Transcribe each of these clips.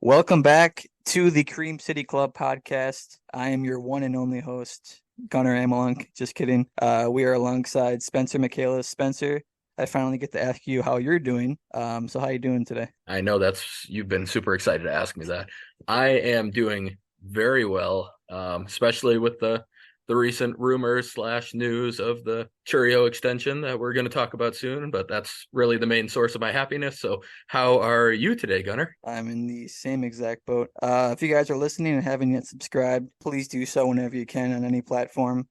Welcome back to the Cream City Club podcast. I am your one and only host, Gunnar Amalunk. Just kidding. We are alongside Spencer Michaelis. Spencer, I finally get to ask you how you're doing. So how you doing today? I know you've been super excited to ask me that. I am doing very well, especially with the recent rumors slash news of the Chourio extension that we're going to talk about soon. But that's really the main source of my happiness. So, how are you today, Gunnar? I'm in the same exact boat. If you guys are listening and haven't yet subscribed, please do so whenever you can on any platform.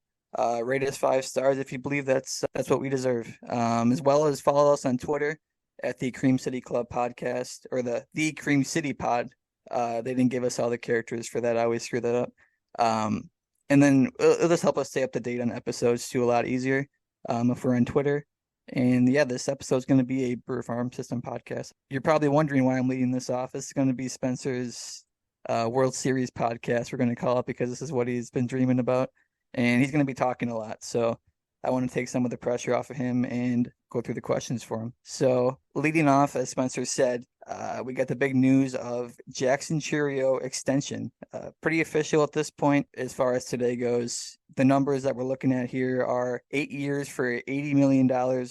Rate us 5 stars if you believe that's what we deserve. As well as follow us on Twitter at the Cream City Club podcast or the Cream City Pod. They didn't give us all the characters for that. I always screw that up. Um, and then it'll just help us stay up to date on episodes too a lot easier. If we're on Twitter. And yeah, this episode is going to be a Brewer Farm System podcast. You're probably wondering why I'm leading this off. This is going to be Spencer's World Series podcast. We're going to call it because this is what he's been dreaming about, and he's going to be talking a lot. So I want to take some of the pressure off of him and go through the questions for him. So leading off, as Spencer said, we got the big news of Jackson Chourio extension. Pretty official at this point as far as today goes. The numbers that we're looking at here are 8 years for $80 million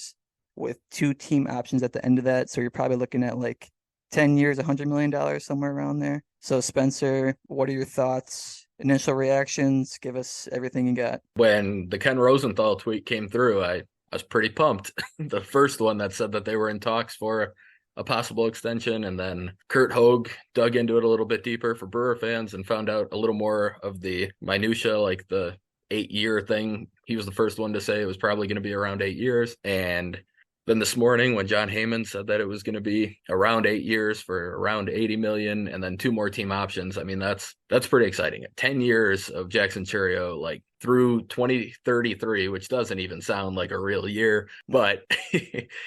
with two team options at the end of that. So you're probably looking at like 10 years, $100 million, somewhere around there. So Spencer, what are your thoughts? Initial reactions? Give us everything you got. When the Ken Rosenthal tweet came through, I was pretty pumped. The first one that said that they were in talks for a possible extension, and then Kurt Hogue dug into it a little bit deeper for Brewer fans and found out a little more of the minutia, like the 8-year thing. He was the first one to say it was probably going to be around 8 years, and then this morning, when John Heyman said that it was going to be around 8 years for around 80 million, and then two more team options, I mean that's pretty exciting. 10 years of Jackson Chourio, like through 2033, which doesn't even sound like a real year, but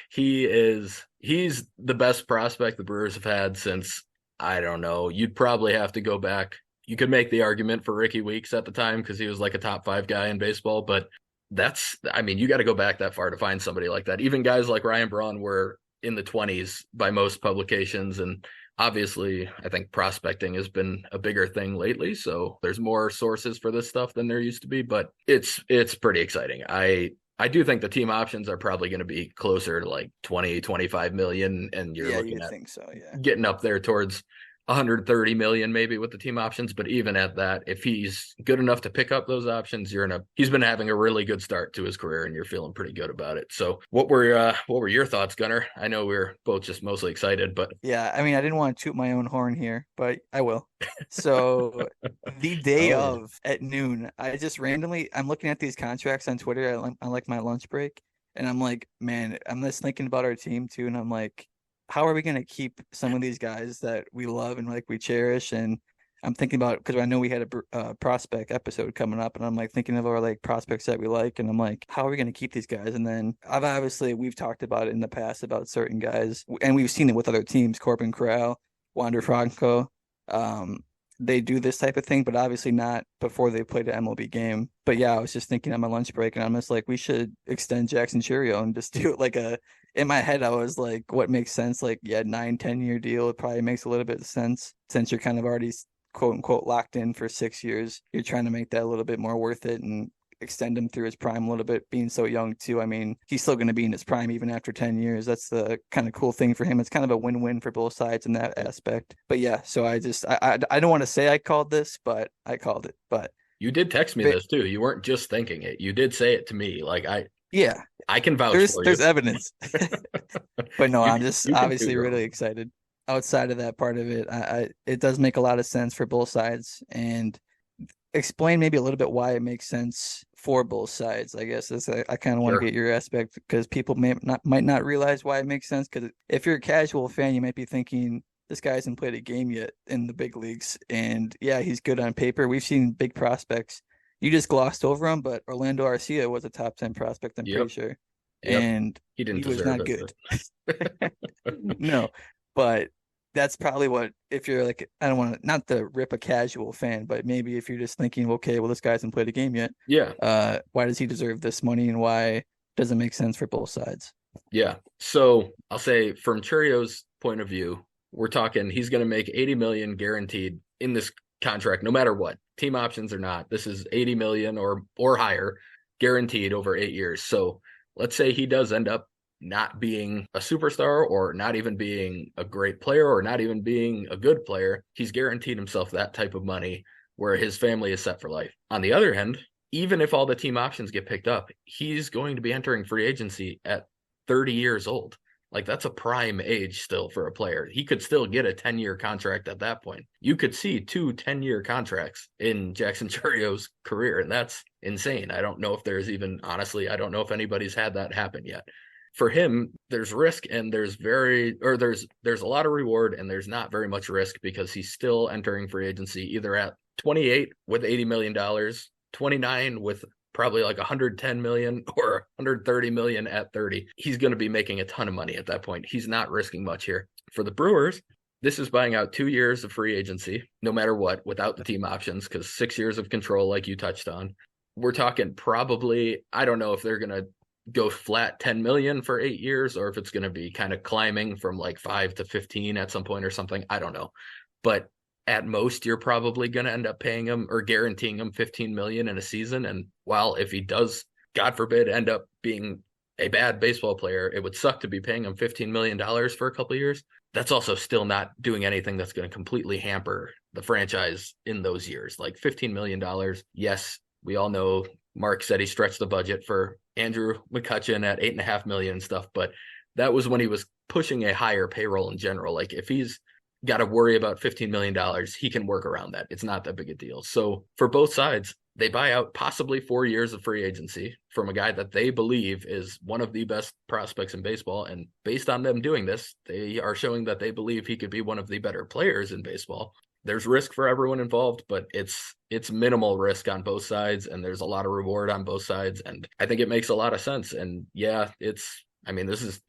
he's the best prospect the Brewers have had since, I don't know. You'd probably have to go back. You could make the argument for Ricky Weeks at the time because he was like a top 5 guy in baseball, but I mean, you got to go back that far to find somebody like that. Even guys like Ryan Braun were in the 20s by most publications. And obviously, I think prospecting has been a bigger thing lately. So there's more sources for this stuff than there used to be, but it's pretty exciting. I do think the team options are probably going to be closer to like 20, 25 million. And you're Yeah, looking you at think so, yeah. getting up there towards 130 million maybe with the team options. But even at that, if he's good enough to pick up those options, he's been having a really good start to his career and you're feeling pretty good about it. So what were your thoughts, Gunnar? I know we are both just mostly excited, but Yeah, I mean, I didn't want to toot my own horn here, but I will. So the day oh yeah. of at noon, I'm looking at these contracts on Twitter on like my lunch break, and I'm like, man, I'm just thinking about our team too, and I'm like, how are we gonna keep some of these guys that we love and like we cherish? And I'm thinking about because I know we had a prospect episode coming up, and I'm like thinking of our like prospects that we like, and I'm like, how are we gonna keep these guys? And then we've talked about it in the past about certain guys, and we've seen it with other teams, Corbin Corral, Wander Franco. Um, they do this type of thing, but obviously not before they played an MLB game. But yeah, I was just thinking on my lunch break, and I'm just like, we should extend Jackson Chourio and just do it like a. In my head, I was like, what makes sense? Like, yeah, 9, 10 year deal. It probably makes a little bit of sense since you're kind of already quote unquote locked in for 6 years. You're trying to make that a little bit more worth it and extend him through his prime a little bit, being so young too. I mean, he's still going to be in his prime even after 10 years. That's the kind of cool thing for him. It's kind of a win-win for both sides in that aspect. But yeah, so I don't want to say I called this, but I called it. You did text me But this too. You weren't just thinking it. You did say it to me. Like yeah, I can vouch there's for you. there's evidence. But no, you I'm just you can do obviously wrong. really excited. Outside of that part of it, it does make a lot of sense for both sides, and explain maybe a little bit why it makes sense for both sides. I guess I kind of want to Sure. get your aspect because people might not realize why it makes sense. Because if you're a casual fan, you might be thinking this guy hasn't played a game yet in the big leagues, and yeah, he's good on paper. We've seen big prospects. You just glossed over him, but Orlando Arcia was a top 10 prospect, I'm pretty Yep. sure, Yep. and He didn't he was deserve not it, good. but No, but that's probably what if you're like I don't want to not to rip a casual fan, but maybe if you're just thinking, okay, well this guy hasn't played a game yet, yeah. why does he deserve this money and why does it make sense for both sides? Yeah. So I'll say from Churio's point of view, we're talking he's going to make 80 million guaranteed in this contract, no matter what, team options or not. This is 80 million or higher guaranteed over 8 years. So let's say he does end up not being a superstar or not even being a great player or not even being a good player. He's guaranteed himself that type of money where his family is set for life. On the other hand, even if all the team options get picked up, he's going to be entering free agency at 30 years old. Like, that's a prime age still for a player. He could still get a 10-year contract at that point. You could see 2 10-year contracts in Jackson Chourio's career, and that's insane. I don't know if there's even, honestly, I don't know if anybody's had that happen yet. For him, there's risk and there's a lot of reward and there's not very much risk because he's still entering free agency either at 28 with $80 million, 29 with probably like 110 million or 130 million at 30. He's going to be making a ton of money at that point. He's not risking much here. For the Brewers, this is buying out 2 years of free agency, no matter what, without the team options, because 6 years of control, like you touched on. We're talking probably, I don't know if they're going to go flat 10 million for 8 years or if it's going to be kind of climbing from like 5 to 15 at some point or something. I don't know. But at most, you're probably going to end up paying him or guaranteeing him 15 million in a season. And while if he does, God forbid, end up being a bad baseball player, it would suck to be paying him $15 million for a couple of years. That's also still not doing anything that's going to completely hamper the franchise in those years. Like $15 million. Yes, we all know Mark said he stretched the budget for Andrew McCutchen at $8.5 million and stuff, but that was when he was pushing a higher payroll in general. Like, if he's got to worry about $15 million, he can work around that. It's not that big a deal. So for both sides, they buy out possibly 4 years of free agency from a guy that they believe is one of the best prospects in baseball. And based on them doing this, they are showing that they believe he could be one of the better players in baseball. There's risk for everyone involved, but it's minimal risk on both sides, and there's a lot of reward on both sides. And I think it makes a lot of sense. And yeah, it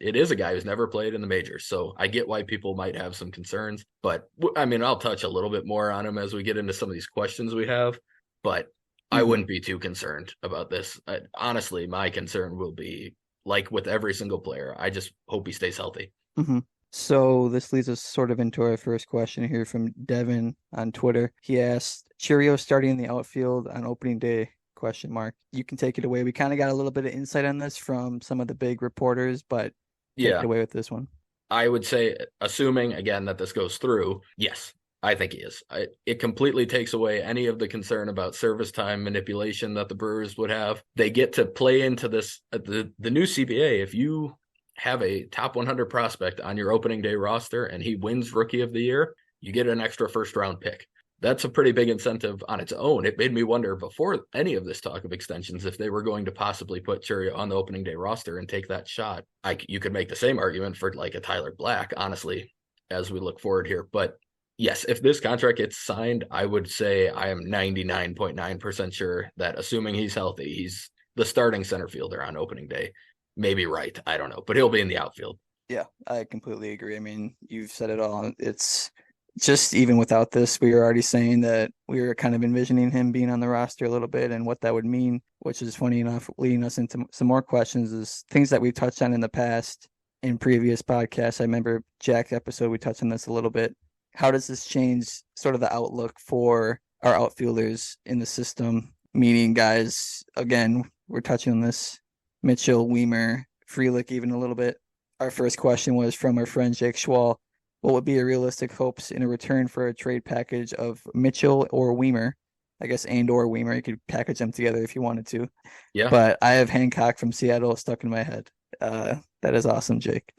is a guy who's never played in the majors. So I get why people might have some concerns, but I mean, I'll touch a little bit more on him as we get into some of these questions we have, but I wouldn't be too concerned about this. Honestly, my concern will be, like with every single player, I just hope he stays healthy. Mm-hmm. So this leads us sort of into our first question here from Devin on Twitter. He asked, Chourio starting in the outfield on opening day? Question mark. You can take it away. We kind of got a little bit of insight on this from some of the big reporters, but take it away with this one. I would say, assuming again that this goes through, yes, I think he is. It completely takes away any of the concern about service time manipulation that the Brewers would have. They get to play into this, the new CBA. If you have a top 100 prospect on your opening day roster and he wins Rookie of the Year, you get an extra first round pick. That's a pretty big incentive on its own. It made me wonder before any of this talk of extensions if they were going to possibly put Chourio on the opening day roster and take that shot. You could make the same argument for like a Tyler Black, honestly, as we look forward here. But yes, if this contract gets signed, I would say I am 99.9% sure that assuming he's healthy, he's the starting center fielder on opening day. Maybe right. I don't know, but he'll be in the outfield. Yeah, I completely agree. I mean, you've said it all. It's just even without this, we were already saying that we were kind of envisioning him being on the roster a little bit and what that would mean, which is funny enough, leading us into some more questions is things that we've touched on in the past in previous podcasts. I remember Jack's episode, we touched on this a little bit. How does this change sort of the outlook for our outfielders in the system? Meaning guys, again, we're touching on this, Mitchell, Weimer, Frelick even a little bit. Our first question was from our friend Jake Schwal. What would be a realistic hopes in a return for a trade package of Mitchell or Weimer? I guess or Weimer. You could package them together if you wanted to. Yeah. But I have Hancock from Seattle stuck in my head. That is awesome, Jake.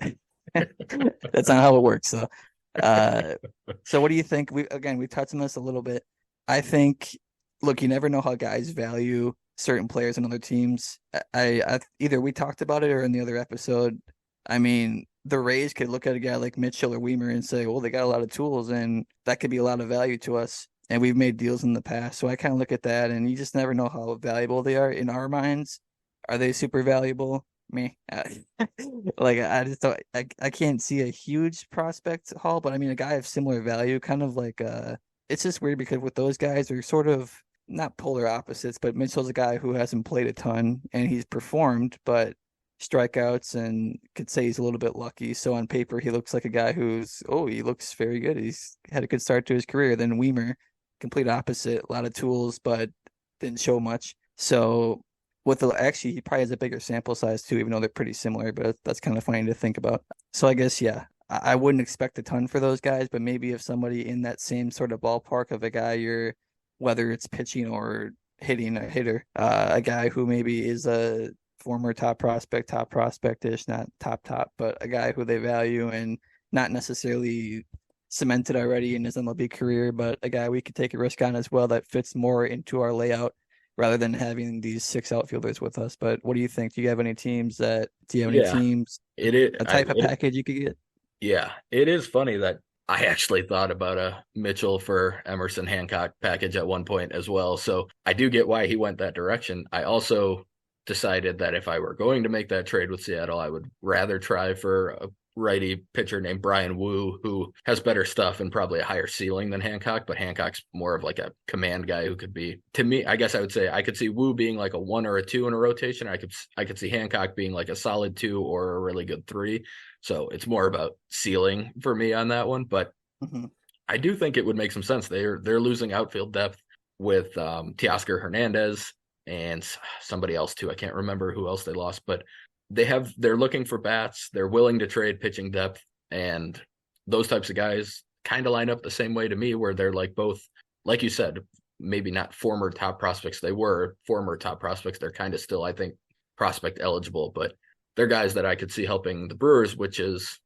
That's not how it works. So what do you think? We touched on this a little bit. I think, look, you never know how guys value certain players in other teams. I either we talked about it or in the other episode. I mean, the Rays could look at a guy like Mitchell or Weimer and say, well, they got a lot of tools and that could be a lot of value to us. And we've made deals in the past. So I kind of look at that and you just never know how valuable they are in our minds. Are they super valuable? Me. Like, I just don't, I can't see a huge prospect haul, but I mean, a guy of similar value, kind of like, it's just weird because with those guys, they're sort of not polar opposites, but Mitchell's a guy who hasn't played a ton and he's performed, but strikeouts and could say he's a little bit lucky. So on paper, he looks like a guy he looks very good. He's had a good start to his career. Then Weimer, complete opposite, a lot of tools, but didn't show much. So actually, he probably has a bigger sample size too, even though they're pretty similar, but that's kind of funny to think about. So I guess, yeah, I wouldn't expect a ton for those guys, but maybe if somebody in that same sort of ballpark of a guy whether it's pitching or hitting a hitter, a guy who maybe is a former top prospect-ish, not top, but a guy who they value and not necessarily cemented already in his MLB career, but a guy we could take a risk on as well that fits more into our layout rather than having these six outfielders with us. But what do you think? Do you have any Yeah, it is. a type of package you could get? Yeah, it is funny that I actually thought about a Mitchell for Emerson Hancock package at one point as well. So I do get why he went that direction. I also decided that if I were going to make that trade with Seattle, I would rather try for a righty pitcher named Brian Wu, who has better stuff and probably a higher ceiling than Hancock, but Hancock's more of like a command guy who could be, to me, I guess I would say I could see Wu being like a 1 or a 2 in a rotation. I could see Hancock being like a solid 2 or a really good 3. So it's more about ceiling for me on that one, but Mm-hmm. I do think it would make some sense. They're losing outfield depth with Teoscar Hernandez and somebody else too. I can't remember who else they lost, but they're looking for bats. They're willing to trade pitching depth, and those types of guys kind of line up the same way to me, where they're like both, like you said, maybe not former top prospects. They were former top prospects. They're kind of still, I think, prospect eligible, but they're guys that I could see helping the Brewers, which is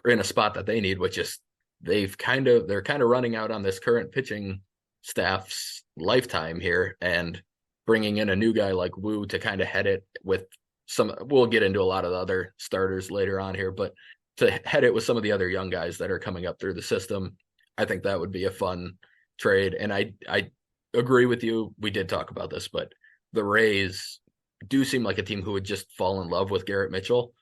in a spot that they need, which is they're kind of running out on this current pitching staff's lifetime here, and bringing in a new guy like Wu to kind of head it with we'll get into a lot of the other starters later on here, but to head it with some of the other young guys that are coming up through the system, I think that would be a fun trade. And I agree with you. We did talk about this, but the Rays do seem like a team who would just fall in love with Garrett Mitchell.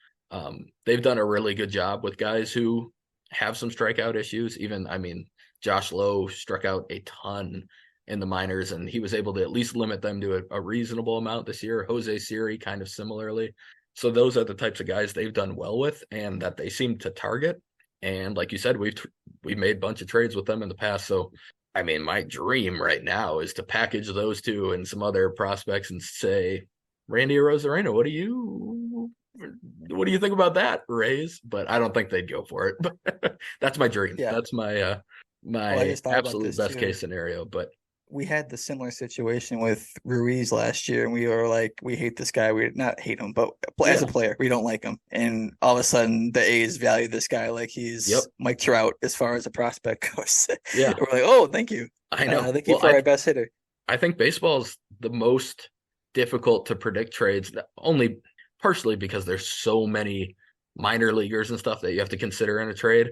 They've done a really good job with guys who have some strikeout issues. Even, I mean, Josh Lowe struck out a ton in the minors, and he was able to at least limit them to a reasonable amount this year. Jose Siri kind of similarly. So those are the types of guys they've done well with and that they seem to target. And like you said, we've made a bunch of trades with them in the past. So, I mean, my dream right now is to package those two and some other prospects and say, Randy Arozarena, what do you think about that, Rays? But I don't think they'd go for it. But that's my dream. Yeah. That's my Well, I my just thought about absolute this best too. case scenario. But We had the similar situation with Ruiz last year, and we were like, we hate this guy. We not hate him, but as yeah, a player, we don't like him. And all of a sudden, the A's value this guy like yep, he's Mike Trout as far as a prospect goes. yeah, We're like, oh, thank you, I know. thank you Well, for our best hitter. I think baseball's the most difficult to predict trades, only partially because there's so many minor leaguers and stuff that you have to consider in a trade,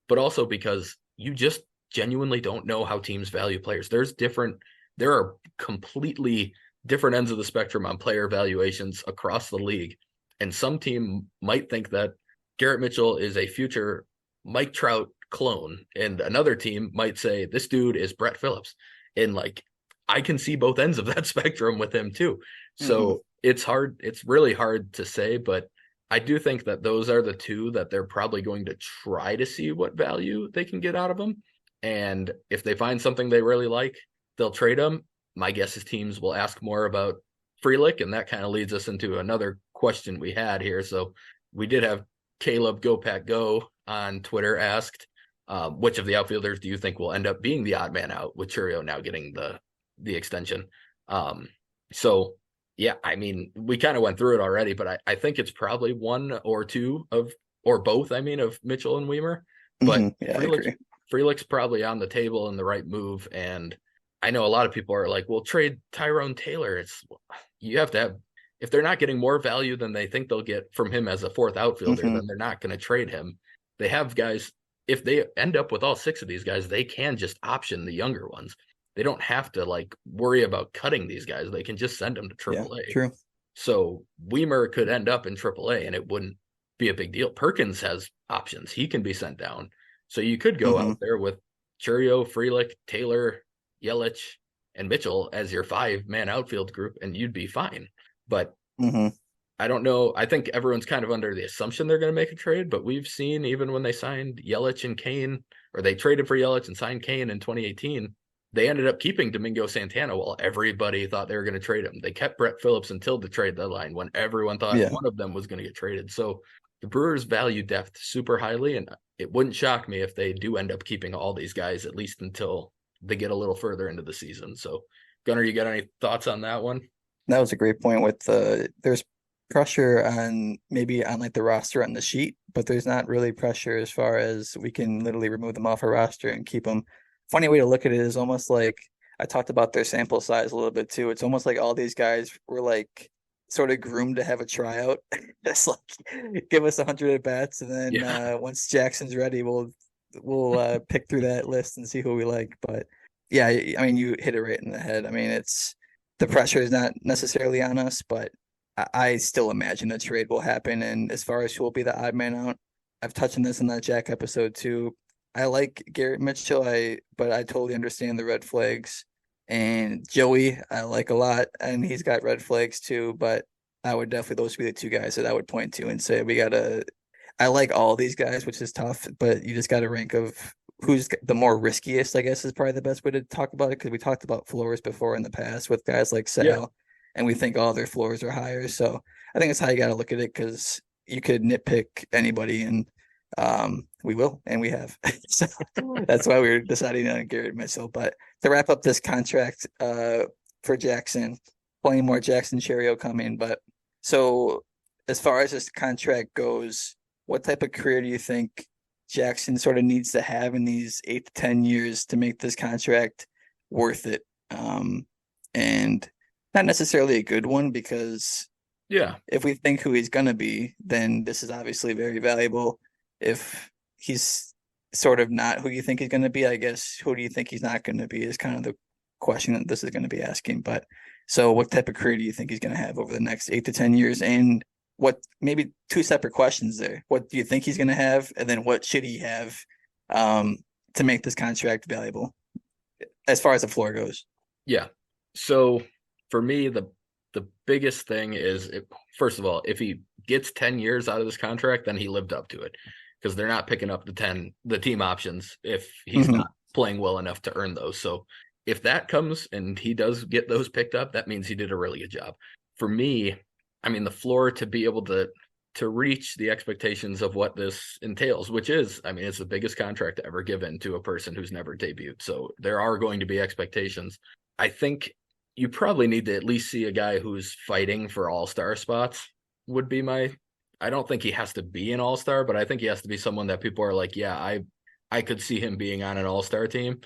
but also because you just genuinely don't know how teams value players. There are completely different ends of the spectrum on player valuations across the league. And some team might think that Garrett Mitchell is a future Mike Trout clone, and another team might say this dude is Brett Phillips. And like, I can see both ends of that spectrum with him too. Hmm. So it's really hard to say, but I do think that those are the two that they're probably going to try to see what value they can get out of them. And if they find something they really like, they'll trade them. My guess is teams will ask more about Frelick, and that kind of leads us into another question we had here. So we did have Caleb Go Pack Go on Twitter asked, which of the outfielders do you think will end up being the odd man out with Chourio now getting the extension? So yeah, I mean, we kind of went through it already, but I think it's probably one or two or both, I mean, of Mitchell and Weimer. But Yeah, I agree. Frelick's probably on the table and the right move. And I know a lot of people are like, well, trade Tyrone Taylor. You have to have, if they're not getting more value than they think they'll get from him as a fourth outfielder, Hmm. then they're not going to trade him. They have guys, if they end up with all 6 of these guys, they can just option the younger ones. They don't have to like worry about cutting these guys. They can just send them to Yeah, AAA. true. So Weimer could end up in AAA and it wouldn't be a big deal. Perkins has options. He can be sent down. So you could go Hmm. out there with Chourio, Frelick, Taylor, Yelich, and Mitchell as your 5-man outfield group, and you'd be fine. But Hmm. I don't know. I think everyone's kind of under the assumption they're going to make a trade, but we've seen even when they signed Yelich and Kane, or they traded for Yelich and signed Kane in 2018, they ended up keeping Domingo Santana while everybody thought they were going to trade him. They kept Brett Phillips until the trade deadline when everyone thought Yeah. one of them was going to get traded. So the Brewers value depth super highly, and it wouldn't shock me if they do end up keeping all these guys at least until they get a little further into the season. So, Gunnar, you got any thoughts on that one? That was a great point with there's pressure on maybe on like the roster on the sheet, but there's not really pressure as far as we can literally remove them off a roster and keep them. Funny way to look at it is almost like I talked about their sample size a little bit too. It's almost like all these guys were like sort of groomed to have a tryout. Just like give us 100 at bats, and then Yeah. once Jackson's ready, we'll pick through that list and see who we like. But yeah, I mean, you hit it right in the head. I mean, it's the pressure is not necessarily on us, but I still imagine a trade will happen. And as far as who will be the odd man out, I've touched on this in that Jack episode too. I like Garrett Mitchell, but I totally understand the red flags. And Joey, I like a lot, and he's got red flags too. But I would definitely those would be the two guys that I would point to and say we gotta. I like all these guys, which is tough, but you just got to rank of who's the more riskiest, I guess is probably the best way to talk about it because we talked about floors before in the past with guys like Yeah. Sal, and we think all their floors are higher. So I think that's how you got to look at it because you could nitpick anybody, and we will, and we have. So that's why we were deciding on Garrett Mitchell. But to wrap up this contract for Jackson, plenty more Jackson Chourio coming. But so as far as this contract goes, what type of career do you think Jackson sort of needs to have in these 8 to 10 years to make this contract worth it? And not necessarily a good one because Yeah. if we think who he's gonna be, then this is obviously very valuable. If he's sort of not who you think he's gonna be, I guess who do you think he's not gonna be is kind of the question that this is gonna be asking. But so what type of career do you think he's gonna have over the next 8 to 10 years? And what maybe two separate questions there. What do you think he's gonna have? And then what should he have to make this contract valuable as far as the floor goes? Yeah. So for me, the biggest thing is first of all, if he gets 10 years out of this contract, then he lived up to it because they're not picking up the team options if he's Mm-hmm. not playing well enough to earn those. So if that comes and he does get those picked up, that means he did a really good job. For me, I mean, the floor to be able to reach the expectations of what this entails, which is, I mean, it's the biggest contract ever given to a person who's never debuted. So there are going to be expectations. I think you probably need to at least see a guy who's fighting for all-star spots would be I don't think he has to be an all-star, but I think he has to be someone that people are like, yeah, I could see him being on an all-star team.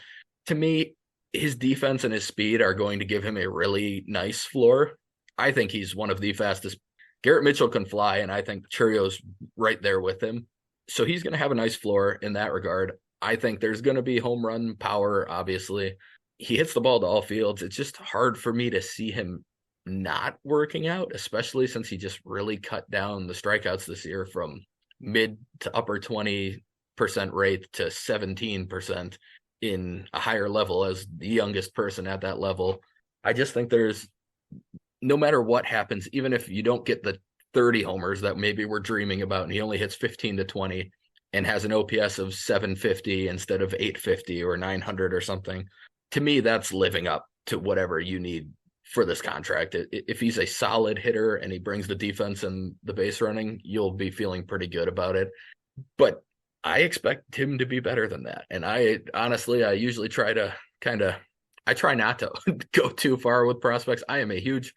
To me, his defense and his speed are going to give him a really nice floor. I think he's one of the fastest. Garrett Mitchell can fly, and I think Chourio's right there with him. So he's going to have a nice floor in that regard. I think there's going to be home run power, obviously. He hits the ball to all fields. It's just hard for me to see him not working out, especially since he just really cut down the strikeouts this year from mid to upper 20% rate to 17% in a higher level as the youngest person at that level. I just think there's no matter what happens, even if you don't get the 30 homers that maybe we're dreaming about, and he only hits 15 to 20 and has an OPS of 750 instead of 850 or 900 or something, to me, that's living up to whatever you need for this contract. If he's a solid hitter and he brings the defense and the base running, you'll be feeling pretty good about it. But I expect him to be better than that. And I honestly, I usually try to I try not to go too far with prospects. I am a huge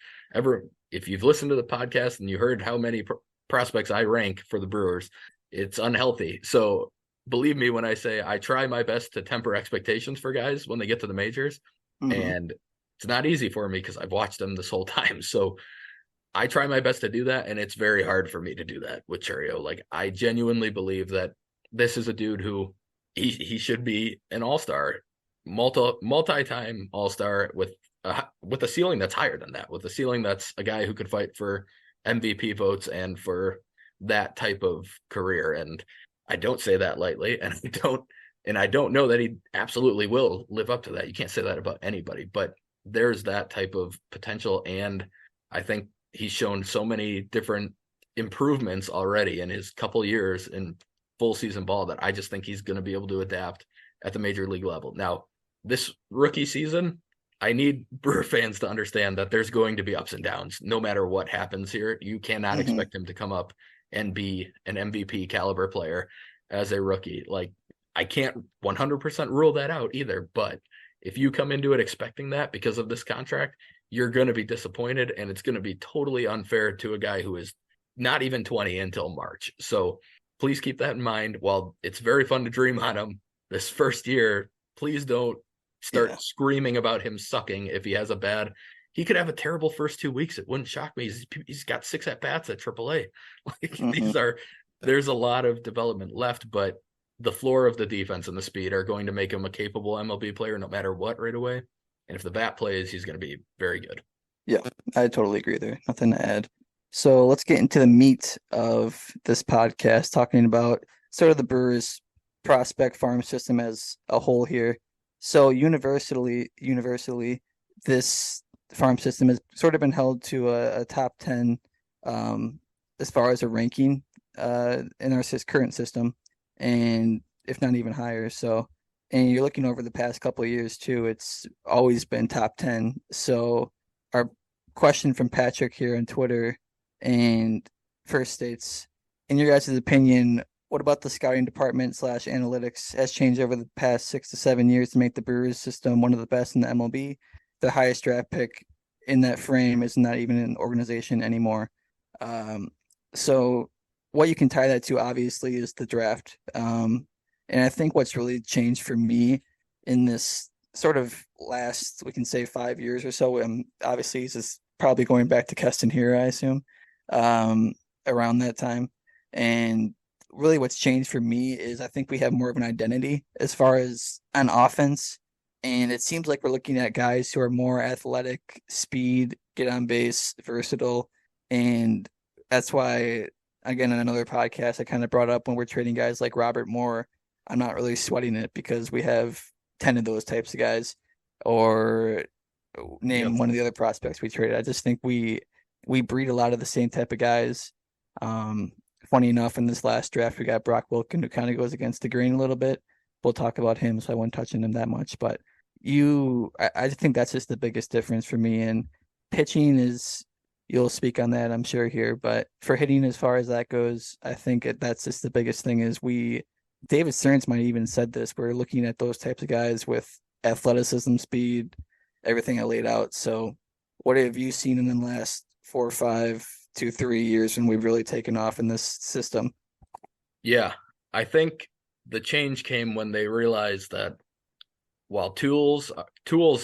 if you've listened to the podcast and you heard how many prospects I rank for the Brewers, it's unhealthy. So believe me when I say I try my best to temper expectations for guys when they get to the majors. Mm-hmm. And it's not easy for me because I've watched them this whole time. So I try my best to do that. And it's very hard for me to do that with Chourio. Like, I genuinely believe that this is a dude who he should be an all-star, multi-time all-star with a ceiling that's higher than that, with a ceiling that's a guy who could fight for MVP votes and for that type of career. And I don't say that lightly, and I don't know that he absolutely will live up to that. You can't say that about anybody, but there's that type of potential, and I think he's shown so many different improvements already in his couple years in full season ball that I just think he's going to be able to adapt at the major league level. Now, this rookie season, I need Brewer fans to understand that there's going to be ups and downs no matter what happens here. You cannot Hmm. expect him to come up and be an MVP caliber player as a rookie. Like, I can't 100% rule that out either, but if you come into it expecting that because of this contract, you're going to be disappointed, and it's going to be totally unfair to a guy who is not even 20 until March. So please keep that in mind. While it's very fun to dream on him this first year, please don't Yeah. start screaming about him sucking if he has a bad. He could have a terrible first 2 weeks. It wouldn't shock me. He's got 6 at bats at AAA. Like, Hmm. there's a lot of development left, but the floor of the defense and the speed are going to make him a capable MLB player no matter what right away. And if the bat plays, he's going to be very good. Yeah, I totally agree there. Nothing to add. So let's get into the meat of this podcast, talking about sort of the Brewers prospect farm system as a whole here. So universally, this farm system has sort of been held to a top 10 um, as far as a ranking in our current system, and if not even higher. So, and you're looking over the past couple of years too, it's always been top 10. So our question from Patrick here on Twitter and first states, in your guys' opinion, what about the scouting department slash analytics has changed over the past 6 to 7 years to make the Brewers system one of the best in the MLB? The highest draft pick in that frame is not even an organization anymore. Um, so what you can tie that to obviously is the draft. And I think what's really changed for me in this sort of last, we can say 5 years or so, obviously he's just probably going back to Keston here, I assume, um, around that time. And really what's changed for me is I think we have more of an identity as far as on offense. And it seems like we're looking at guys who are more athletic, speed, get on base, versatile. And that's why, again, in another podcast, I kind of brought up when we're trading guys like Robert Moore, I'm not really sweating it because we have 10 of those types of guys, or Yep. name one of the other prospects we traded. I just think we breed a lot of the same type of guys. Um, Funny enough, in this last draft, we got Brock Wilken, who kind of goes against the grain a little bit. We'll talk about him, so I won't touch on him that much. But I think that's just the biggest difference for me. And pitching is, you'll speak on that, I'm sure, here. But for hitting, as far as that goes, I think that's just the biggest thing is David Stearns might even said this. We're looking at those types of guys with athleticism, speed, everything I laid out. So, what have you seen in the last 4, 5 to 3 years when we've really taken off in this system? Yeah. I think the change came when they realized that while tools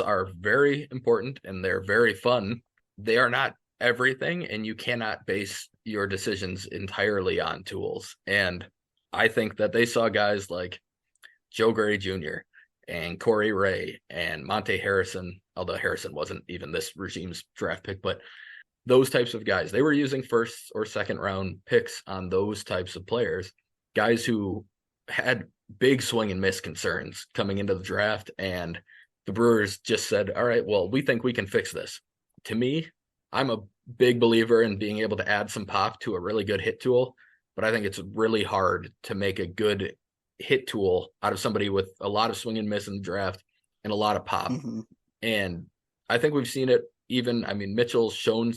are very important and they're very fun, they are not everything, and you cannot base your decisions entirely on tools. And I think that they saw guys like Joe Gray Jr. and Corey Ray and Monte Harrison, although Harrison wasn't even this regime's draft pick, but those types of guys, they were using first or second round picks on those types of players, guys who had big swing and miss concerns coming into the draft. And the Brewers just said, all right, well, we think we can fix this. To me, I'm a big believer in being able to add some pop to a really good hit tool, but I think it's really hard to make a good hit tool out of somebody with a lot of swing and miss in the draft and a lot of pop. Hmm. And I think we've seen it even. I mean, Mitchell's shown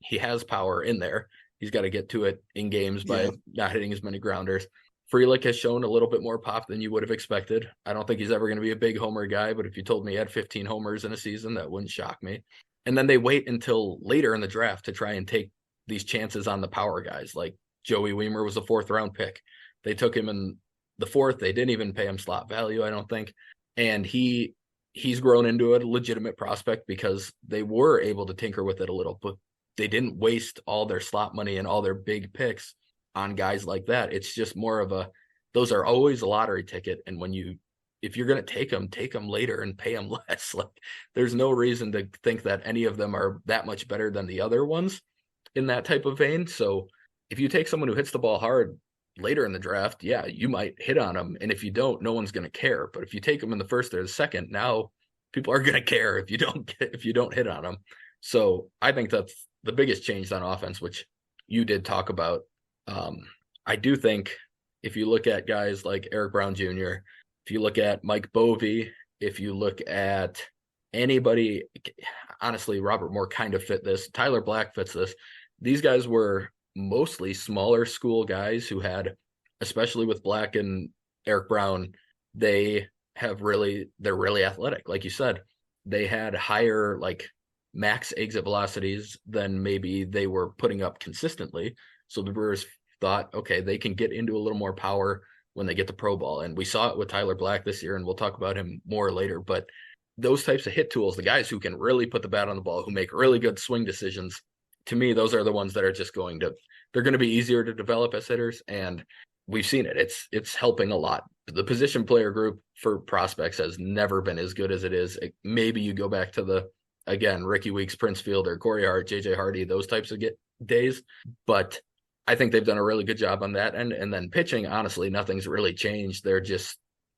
he has power in there. He's got to get to it in games by Yeah. not hitting as many grounders. Frelick has shown a little bit more pop than you would have expected. I don't think he's ever going to be a big homer guy, but if you told me he had 15 homers in a season, that wouldn't shock me. And then they wait until later in the draft to try and take these chances on the power guys. Like Joey Weimer was a 4th-round pick. They took him in the 4th. They didn't even pay him slot value, I don't think. And he's grown into a legitimate prospect because they were able to tinker with it a little, but they didn't waste all their slot money and all their big picks on guys like that. It's just more of those are always a lottery ticket. And if you're going to take them later and pay them less. Like, there's no reason to think that any of them are that much better than the other ones in that type of vein. So if you take someone who hits the ball hard later in the draft, yeah, you might hit on them. And if you don't, no one's going to care. But if you take them in the 1st or the 2nd, now people are going to care if you don't hit on them. So I think the biggest change on offense, which you did talk about. I do think if you look at guys like Eric Brown Jr., if you look at Mike Bovee, if you look at anybody, honestly, Robert Moore kind of fit this. Tyler Black fits this. These guys were mostly smaller school guys who had, especially with Black and Eric Brown, they're really athletic. Like you said, they had higher like max exit velocities than maybe they were putting up consistently. So the Brewers thought, okay, they can get into a little more power when they get the pro ball. And we saw it with Tyler Black this year, and we'll talk about him more later. But those types of hit tools, the guys who can really put the bat on the ball, who make really good swing decisions, to me, those are the ones that are just they're going to be easier to develop as hitters. And we've seen it. It's helping a lot. The position player group for prospects has never been as good as it is. Maybe you go back to again, Ricky Weeks, Prince Fielder, Corey Hart, JJ Hardy, those types of days. But I think they've done a really good job on that end. And then pitching, honestly, nothing's really changed.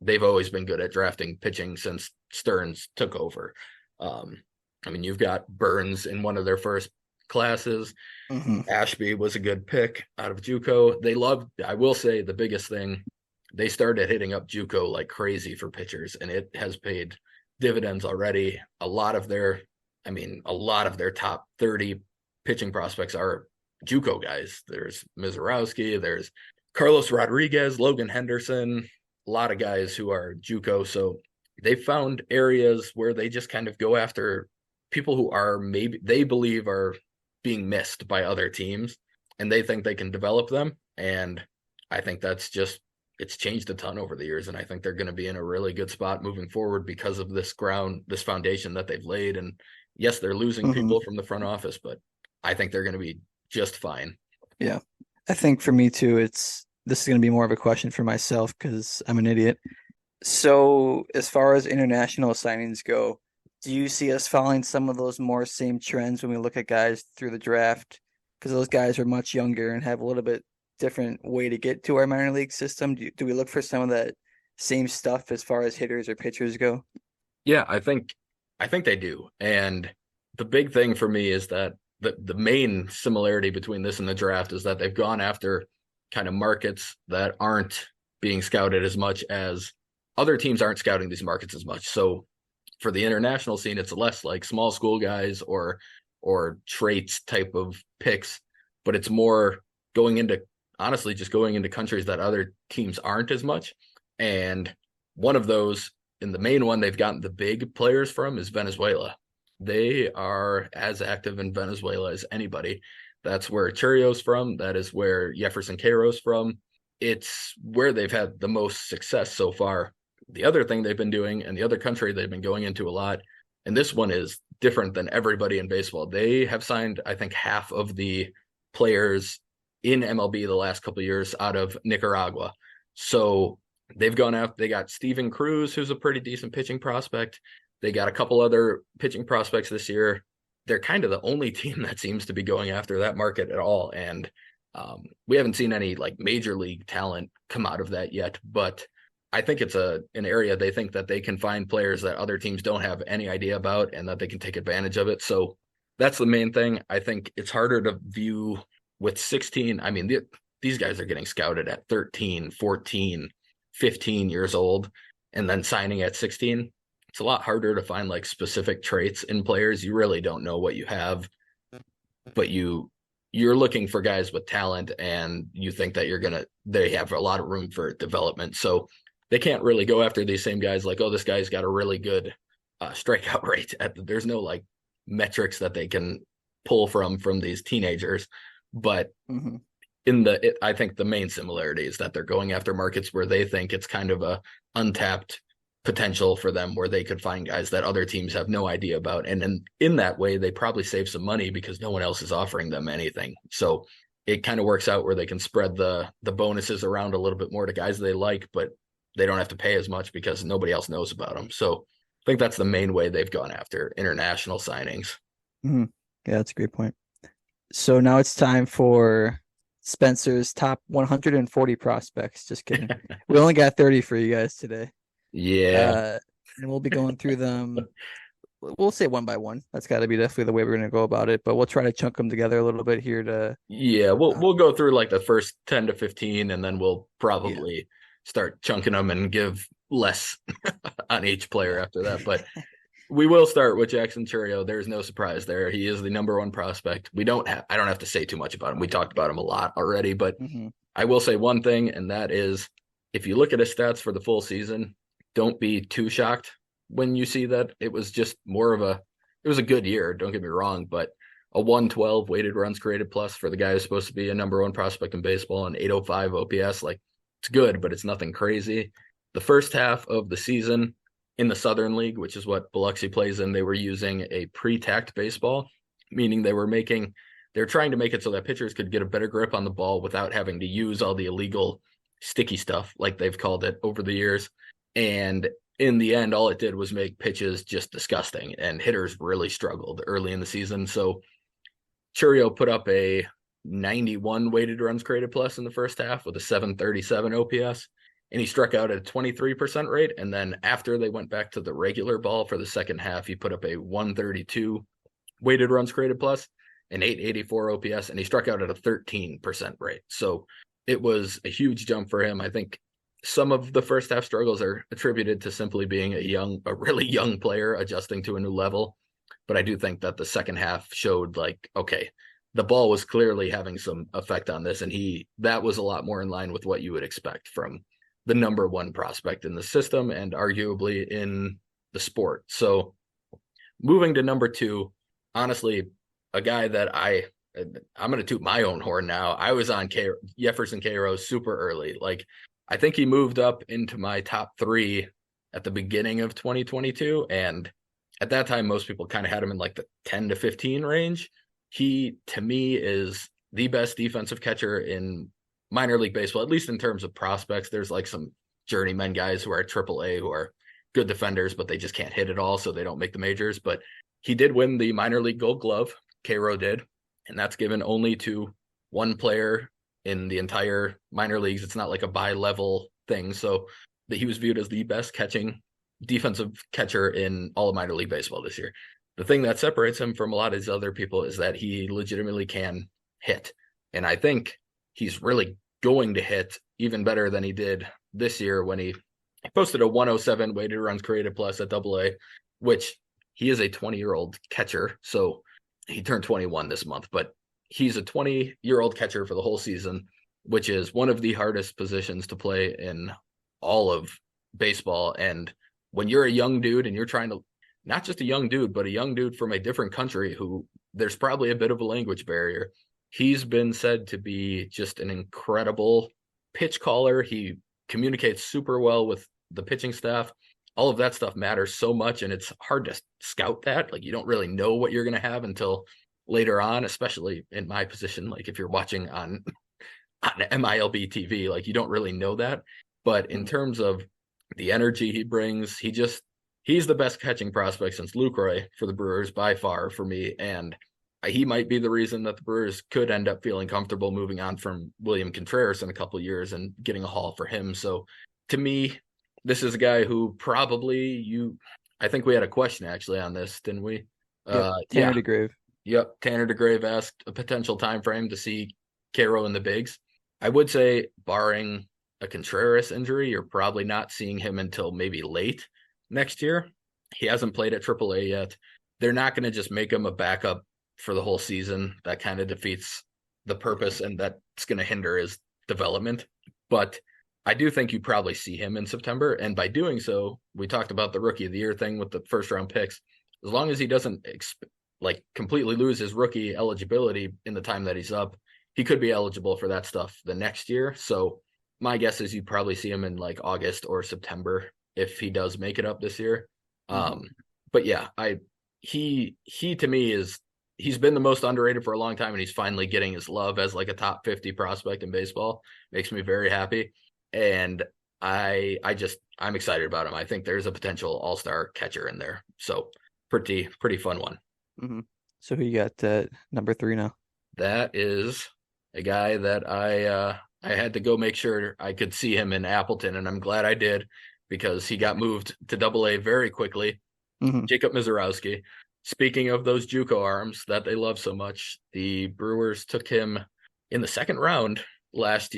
They've always been good at drafting pitching since Stearns took over. I mean, you've got Burns in one of their first classes. Mm-hmm. Ashby was a good pick out of JUCO. I will say the biggest thing, they started hitting up JUCO like crazy for pitchers, and it has paid dividends already. A lot of their top 30 pitching prospects are JUCO guys. There's Mizorowski, there's Carlos Rodriguez, Logan Henderson, a lot of guys who are JUCO. So they found areas where they just kind of go after people who are maybe they believe are being missed by other teams, and they think they can develop them. And I think it's changed a ton over the years. And I think they're going to be in a really good spot moving forward because of this foundation that they've laid. And yes, they're losing people from the front office, but I think they're going to be just fine. Yeah. I think for me too, this is going to be more of a question for myself because I'm an idiot. So as far as international signings go, do you see us following some of those more same trends when we look at guys through the draft? Because those guys are much younger and have a little bit different way to get to our minor league system. Do we look for some of that same stuff as far as hitters or pitchers go? Yeah, I think they do. And the big thing for me is that the main similarity between this and the draft is that they've gone after kind of markets that aren't being scouted as much as other teams aren't scouting these markets as much. So for the international scene, it's less like small school guys or traits type of picks, but it's more honestly just going into countries that other teams aren't as much. And one of those, and the main one they've gotten the big players from, is Venezuela. They are as active in Venezuela as anybody. That's where Chourio's from. That is where Jefferson Queiro's from. It's where they've had the most success so far. The other thing they've been doing, and the other country they've been going into a lot, and this one is different than everybody in baseball. They have signed, I think, half of the players in MLB the last couple of years out of Nicaragua. So they've gone out. They got Steven Cruz, who's a pretty decent pitching prospect. They got a couple other pitching prospects this year. They're kind of the only team that seems to be going after that market at all. And we haven't seen any like major league talent come out of that yet, but I think it's an area they think that they can find players that other teams don't have any idea about and that they can take advantage of it. So that's the main thing. I think it's harder to view with 16. I mean, these guys are getting scouted at 13, 14, 15 years old, and then signing at 16. It's a lot harder to find like specific traits in players. You really don't know what you have, but you're looking for guys with talent, and you think that they have a lot of room for development. So they can't really go after these same guys like, oh, this guy's got a really good strikeout rate. There's no like metrics that they can pull from these teenagers. But I think the main similarity is that they're going after markets where they think it's kind of a untapped potential for them, where they could find guys that other teams have no idea about. And in that way, they probably save some money because no one else is offering them anything. So it kind of works out where they can spread the bonuses around a little bit more to guys they like, but they don't have to pay as much because nobody else knows about them. So I think that's the main way they've gone after international signings. Mm-hmm. Yeah, that's a great point. So now it's time for Spencer's top 140 prospects. Just kidding. We only got 30 for you guys today. Yeah. And we'll be going through them we'll say one by one. That's got to be definitely the way we're going to go about it. But we'll try to chunk them together a little bit here to, Yeah, we'll go through like the first 10 to 15, and then we'll yeah, probably start chunking them and give less on each player yeah. after that. But we will start with Jackson Chourio. There's no surprise there. He is the number one prospect. I don't have to say too much about him. We talked about him a lot already, but hmm I will say one thing, and that is if you look at his stats for the full season, don't be too shocked when you see that it was just more of it was a good year. Don't get me wrong, but a 112 weighted runs created plus for the guy who's supposed to be a number one prospect in baseball and 805 OPS. Like, it's good, but it's nothing crazy. The first half of the season in the Southern League, which is what Biloxi plays in, they were using a pre-tacked baseball, meaning they're trying to make it so that pitchers could get a better grip on the ball without having to use all the illegal sticky stuff, like they've called it over the years. And in the end, all it did was make pitches just disgusting, and hitters really struggled early in the season. So Chourio put up a 91 weighted runs created plus in the first half with a 737 OPS, and he struck out at a 23% rate. And then after they went back to the regular ball for the second half, he put up a 132 weighted runs created plus, an 884 OPS, and he struck out at a 13% rate. So it was a huge jump for him. I think some of the first half struggles are attributed to simply being a really young player adjusting to a new level. But I do think that the second half showed like, okay, the ball was clearly having some effect on this. And that was a lot more in line with what you would expect from the number one prospect in the system and arguably in the sport. So moving to number two, honestly, a guy that I'm going to toot my own horn now. I was on Jefferson K. super early. Like, I think he moved up into my top three at the beginning of 2022. And at that time, most people kind of had him in like the 10 to 15 range. He, to me, is the best defensive catcher in minor league baseball, at least in terms of prospects. There's like some journeyman guys who are at AAA who are good defenders, but they just can't hit it all, so they don't make the majors. But he did win the minor league gold glove. K-Row did. And that's given only to one player in the entire minor leagues. It's not like a bi-level thing. So that he was viewed as the best defensive catcher in all of minor league baseball this year. The thing that separates him from a lot of these other people is that he legitimately can hit. And I think he's really going to hit even better than he did this year when he posted a 107 weighted runs created plus at AA, which he is a 20-year-old catcher. So he turned 21 this month, but he's a 20-year-old catcher for the whole season, which is one of the hardest positions to play in all of baseball. And when you're a young dude and you're trying to, not just a young dude, but a young dude from a different country who there's probably a bit of a language barrier, he's been said to be just an incredible pitch caller. He communicates super well with the pitching staff. All of that stuff matters so much, and it's hard to scout that. Like, you don't really know what you're going to have until later on, especially in my position. Like, if you're watching on MILB TV, like, you don't really know that. But in terms of the energy he brings, he's the best catching prospect since Lucroy for the Brewers by far for me. And he might be the reason that the Brewers could end up feeling comfortable moving on from William Contreras in a couple of years and getting a haul for him. So to me, this is a guy who I think we had a question actually on this, didn't we? Yep. Yeah. Tanner DeGrave. Yep. Tanner DeGrave asked a potential time frame to see Caro in the bigs. I would say, barring a Contreras injury, you're probably not seeing him until maybe late next year. He hasn't played at AAA yet. They're not going to just make him a backup for the whole season. That kind of defeats the purpose, and that's going to hinder his development. But I do think you probably see him in September. And by doing so, we talked about the rookie of the year thing with the first round picks. As long as he doesn't completely lose his rookie eligibility in the time that he's up, he could be eligible for that stuff the next year. So my guess is you probably see him in like August or September if he does make it up this year. But yeah, he to me he's been the most underrated for a long time, and he's finally getting his love as like a top 50 prospect in baseball. Makes me very happy. And I'm excited about him. I think there's a potential all-star catcher in there. So pretty fun one. Mm-hmm. So who you got number three now? That is a guy that I had to go make sure I could see him in Appleton, and I'm glad I did because he got moved to AA very quickly. Hmm. Jacob Mizorowski. Speaking of those JUCO arms that they love so much, the Brewers took him in the second round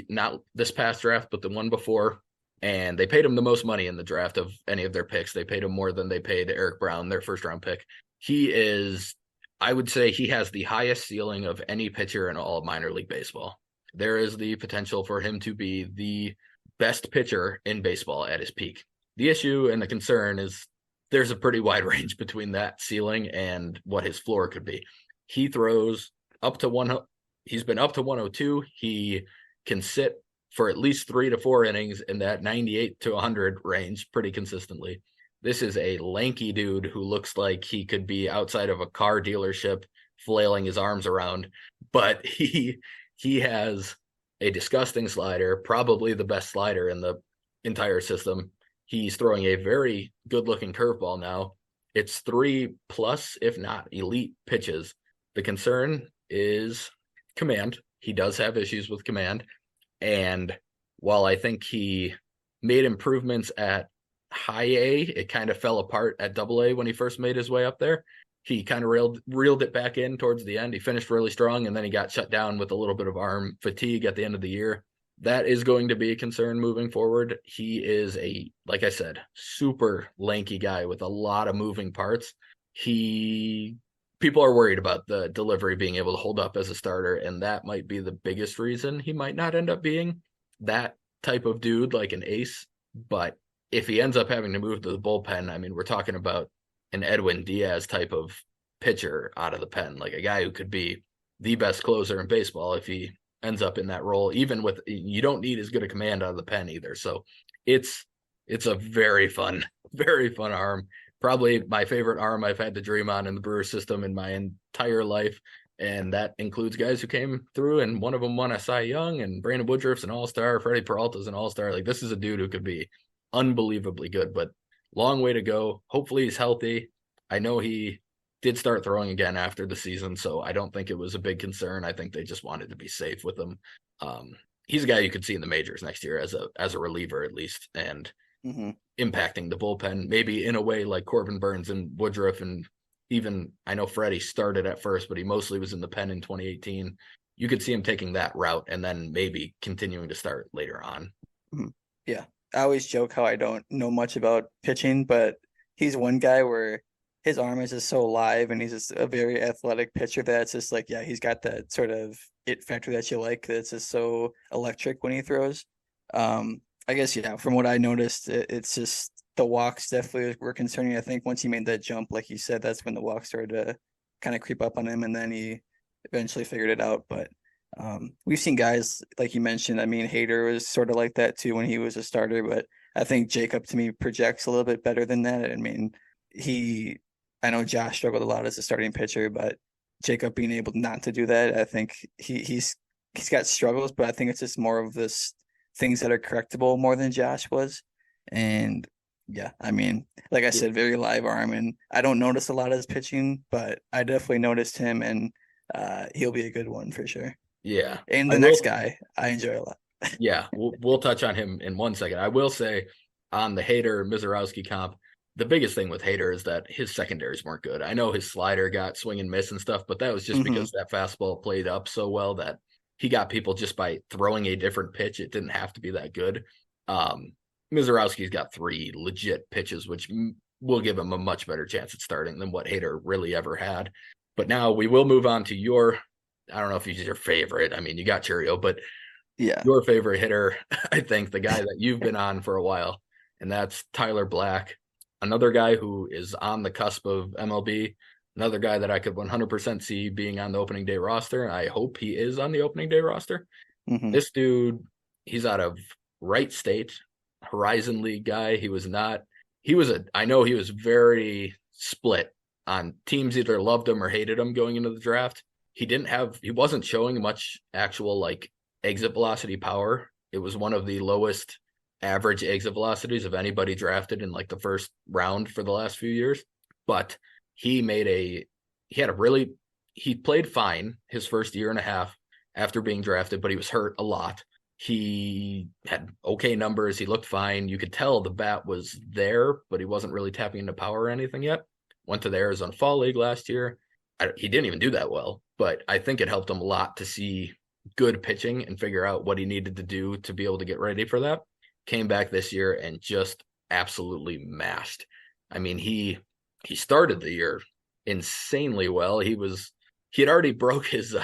not this past draft, but the one before, and they paid him the most money in the draft of any of their picks. They paid him more than they paid Eric Brown, their first round pick. He is, I would say, he has the highest ceiling of any pitcher in all of minor league baseball. There is the potential for him to be the best pitcher in baseball at his peak. The issue and the concern is there's a pretty wide range between that ceiling and what his floor could be. He throws up to he's been up to 102. He can sit for at least 3 to 4 innings in that 98 to 100 range pretty consistently. This is a lanky dude who looks like he could be outside of a car dealership flailing his arms around, but he has a disgusting slider, probably the best slider in the entire system. He's throwing a very good-looking curveball now. It's 3 plus, if not elite pitches. The concern is command. He does have issues with command. And while I think he made improvements at high A, it kind of fell apart at double A when he first made his way up there. He kind of reeled it back in towards the end. He finished really strong, and then he got shut down with a little bit of arm fatigue at the end of the year. That is going to be a concern moving forward. He is like I said, super lanky guy with a lot of moving parts. People are worried about the delivery being able to hold up as a starter, and that might be the biggest reason he might not end up being that type of dude, like an ace. But if he ends up having to move to the bullpen, I mean, we're talking about an Edwin Diaz type of pitcher out of the pen, like a guy who could be the best closer in baseball if he ends up in that role. Even with, you don't need as good a command out of the pen either. So it's a very fun arm. Probably my favorite arm I've had to dream on in the Brewers system in my entire life. And that includes guys who came through, and one of them won a Cy Young, and Brandon Woodruff's an all-star, Freddie Peralta's an all-star. Like, this is a dude who could be unbelievably good, but long way to go. Hopefully he's healthy. I know he did start throwing again after the season, so I don't think it was a big concern. I think they just wanted to be safe with him. He's a guy you could see in the majors next year as a reliever at least, and impacting the bullpen maybe in a way like Corbin Burns and Woodruff, and even I know Freddie started at first, but he mostly was in the pen in 2018. You could see him taking that route and then maybe continuing to start later on. Yeah. I always joke how I don't know much about pitching, but he's one guy where his arm is just so live, and he's just a very athletic pitcher that it's just like, yeah, he's got that sort of it factor that you like. That's just so electric when he throws. I guess, yeah, from what I noticed, it's just the walks definitely were concerning. I think once he made that jump, like you said, that's when the walks started to kind of creep up on him, and then he eventually figured it out. But we've seen guys like you mentioned. I mean, Hader was sort of like that too when he was a starter, but I think Jacob to me projects a little bit better than that. I mean, I know Josh struggled a lot as a starting pitcher, but Jacob being able not to do that, I think he's got struggles, but I think it's just more of this things that are correctable more than Josh was. And yeah, I mean, like I said, very live arm, and I don't notice a lot of his pitching, but I definitely noticed him, and he'll be a good one for sure. Yeah. And the next guy, I enjoy a lot. Yeah, we'll touch on him in 1 second. I will say on the Hader Mizorowski comp, the biggest thing with Hader is that his secondaries weren't good. I know his slider got swing and miss and stuff, but that was just because that fastball played up so well that he got people just by throwing a different pitch. It didn't have to be that good. Mizorowski's got 3 legit pitches, which will give him a much better chance at starting than what Hader really ever had. But now we will move on to I don't know if he's your favorite. I mean, you got Chourio, but yeah, your favorite hitter, I think the guy that you've been on for a while, and that's Tyler Black, another guy who is on the cusp of MLB, another guy that I could 100% see being on the opening day roster. I hope he is on the opening day roster. This dude, he's out of Wright State, Horizon League guy. I know he was very split on teams, either loved him or hated him going into the draft. He wasn't showing much actual like exit velocity power. It was one of the lowest average exit velocities of anybody drafted in like the first round for the last few years. But he played fine his first year and a half after being drafted, but he was hurt a lot. He had okay numbers. He looked fine. You could tell the bat was there, but he wasn't really tapping into power or anything yet. went to the Arizona Fall League last year. He didn't even do that well, but I think it helped him a lot to see good pitching and figure out what he needed to do to be able to get ready for that. Came back this year and just absolutely mashed. I mean, he started the year insanely well. He had already broke his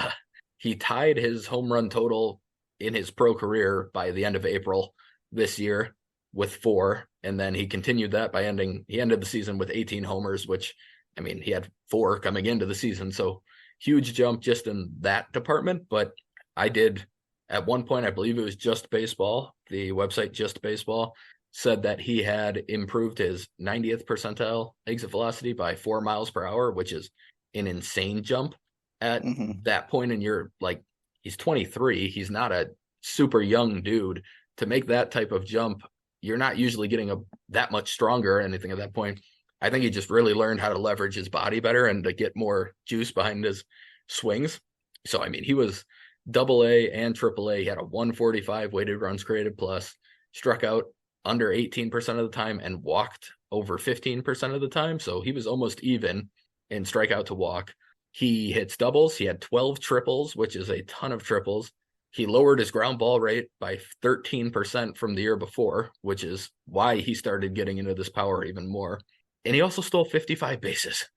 he tied his home run total in his pro career by the end of April this year with 4, and then he continued that by he ended the season with 18 homers, which, I mean, he had 4 coming into the season, so huge jump just in that department. But I did at one point, I believe it was Just Baseball, the website Just Baseball, said that he had improved his 90th percentile exit velocity by 4 miles per hour, which is an insane jump at that point in your, like, he's 23. He's not a super young dude. To make that type of jump, you're not usually getting that much stronger or anything at that point. I think he just really learned how to leverage his body better and to get more juice behind his swings. So, I mean, he was AA and AAA. He had a 145 weighted runs created plus, struck out under 18% of the time and walked over 15% of the time. So he was almost even in strikeout to walk. He hits doubles. He had 12 triples, which is a ton of triples. He lowered his ground ball rate by 13% from the year before, which is why he started getting into this power even more. And he also stole 55 bases.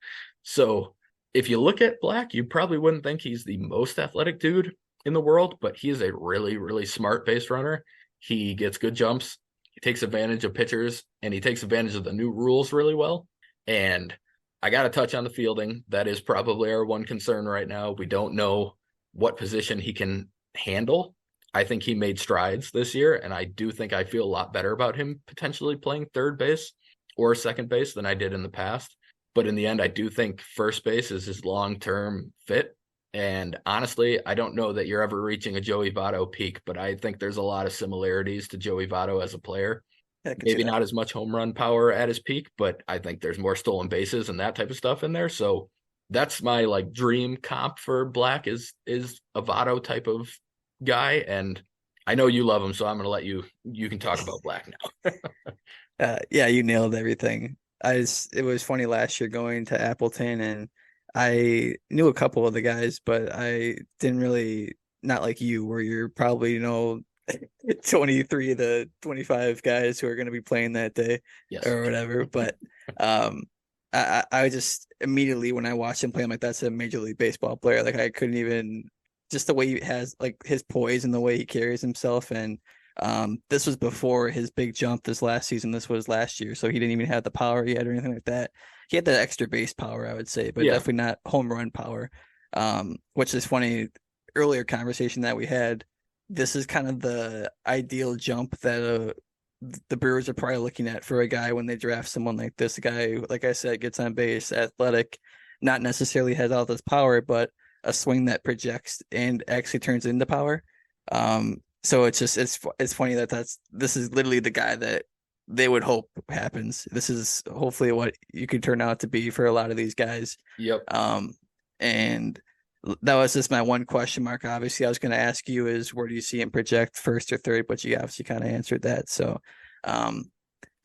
So if you look at Black, you probably wouldn't think he's the most athletic dude in the world, but he is a really, really smart base runner. He gets good jumps. He takes advantage of pitchers, and he takes advantage of the new rules really well. And I got to touch on the fielding. That is probably our one concern right now. We don't know what position he can handle. I think he made strides this year, and I do think I feel a lot better about him potentially playing third base or second base than I did in the past. But in the end, I do think first base is his long-term fit. And honestly, I don't know that you're ever reaching a Joey Votto peak, but I think there's a lot of similarities to Joey Votto as a player. Yeah, I can see Maybe that. not as much home run power at his peak, but I think there's more stolen bases and that type of stuff in there. So that's my like dream comp for Black is a Votto type of guy. And I know you love him, so I'm going to let you can talk about Black now. Yeah, you nailed everything. It was funny last year going to Appleton, and I knew a couple of the guys, but I didn't really, not like you, where you're probably, 23 to 25 guys who are going to be playing that day Yes. or whatever. But um, I just immediately when I watched him play, I'm like, that's a Major League Baseball player. Like I couldn't even, just the way he has like his poise and the way he carries himself. And this was before his big jump this last season. This was last year, so he didn't even have the power he had or anything like that. He had the extra base power, I would say, but Yeah. definitely not home run power. Which is funny. Earlier conversation that we had, this is kind of the ideal jump that the Brewers are probably looking at for a guy when they draft someone like this. A guy who, like I said, gets on base, athletic, not necessarily has all this power, but a swing that projects and actually turns into power. So it's funny that this is literally the guy that they would hope happens. This is hopefully what you could turn out to be for a lot of these guys. Yep. And that was just my one question mark. Obviously, I was going to ask you is where do you see him project first or third, but you obviously kind of answered that. So,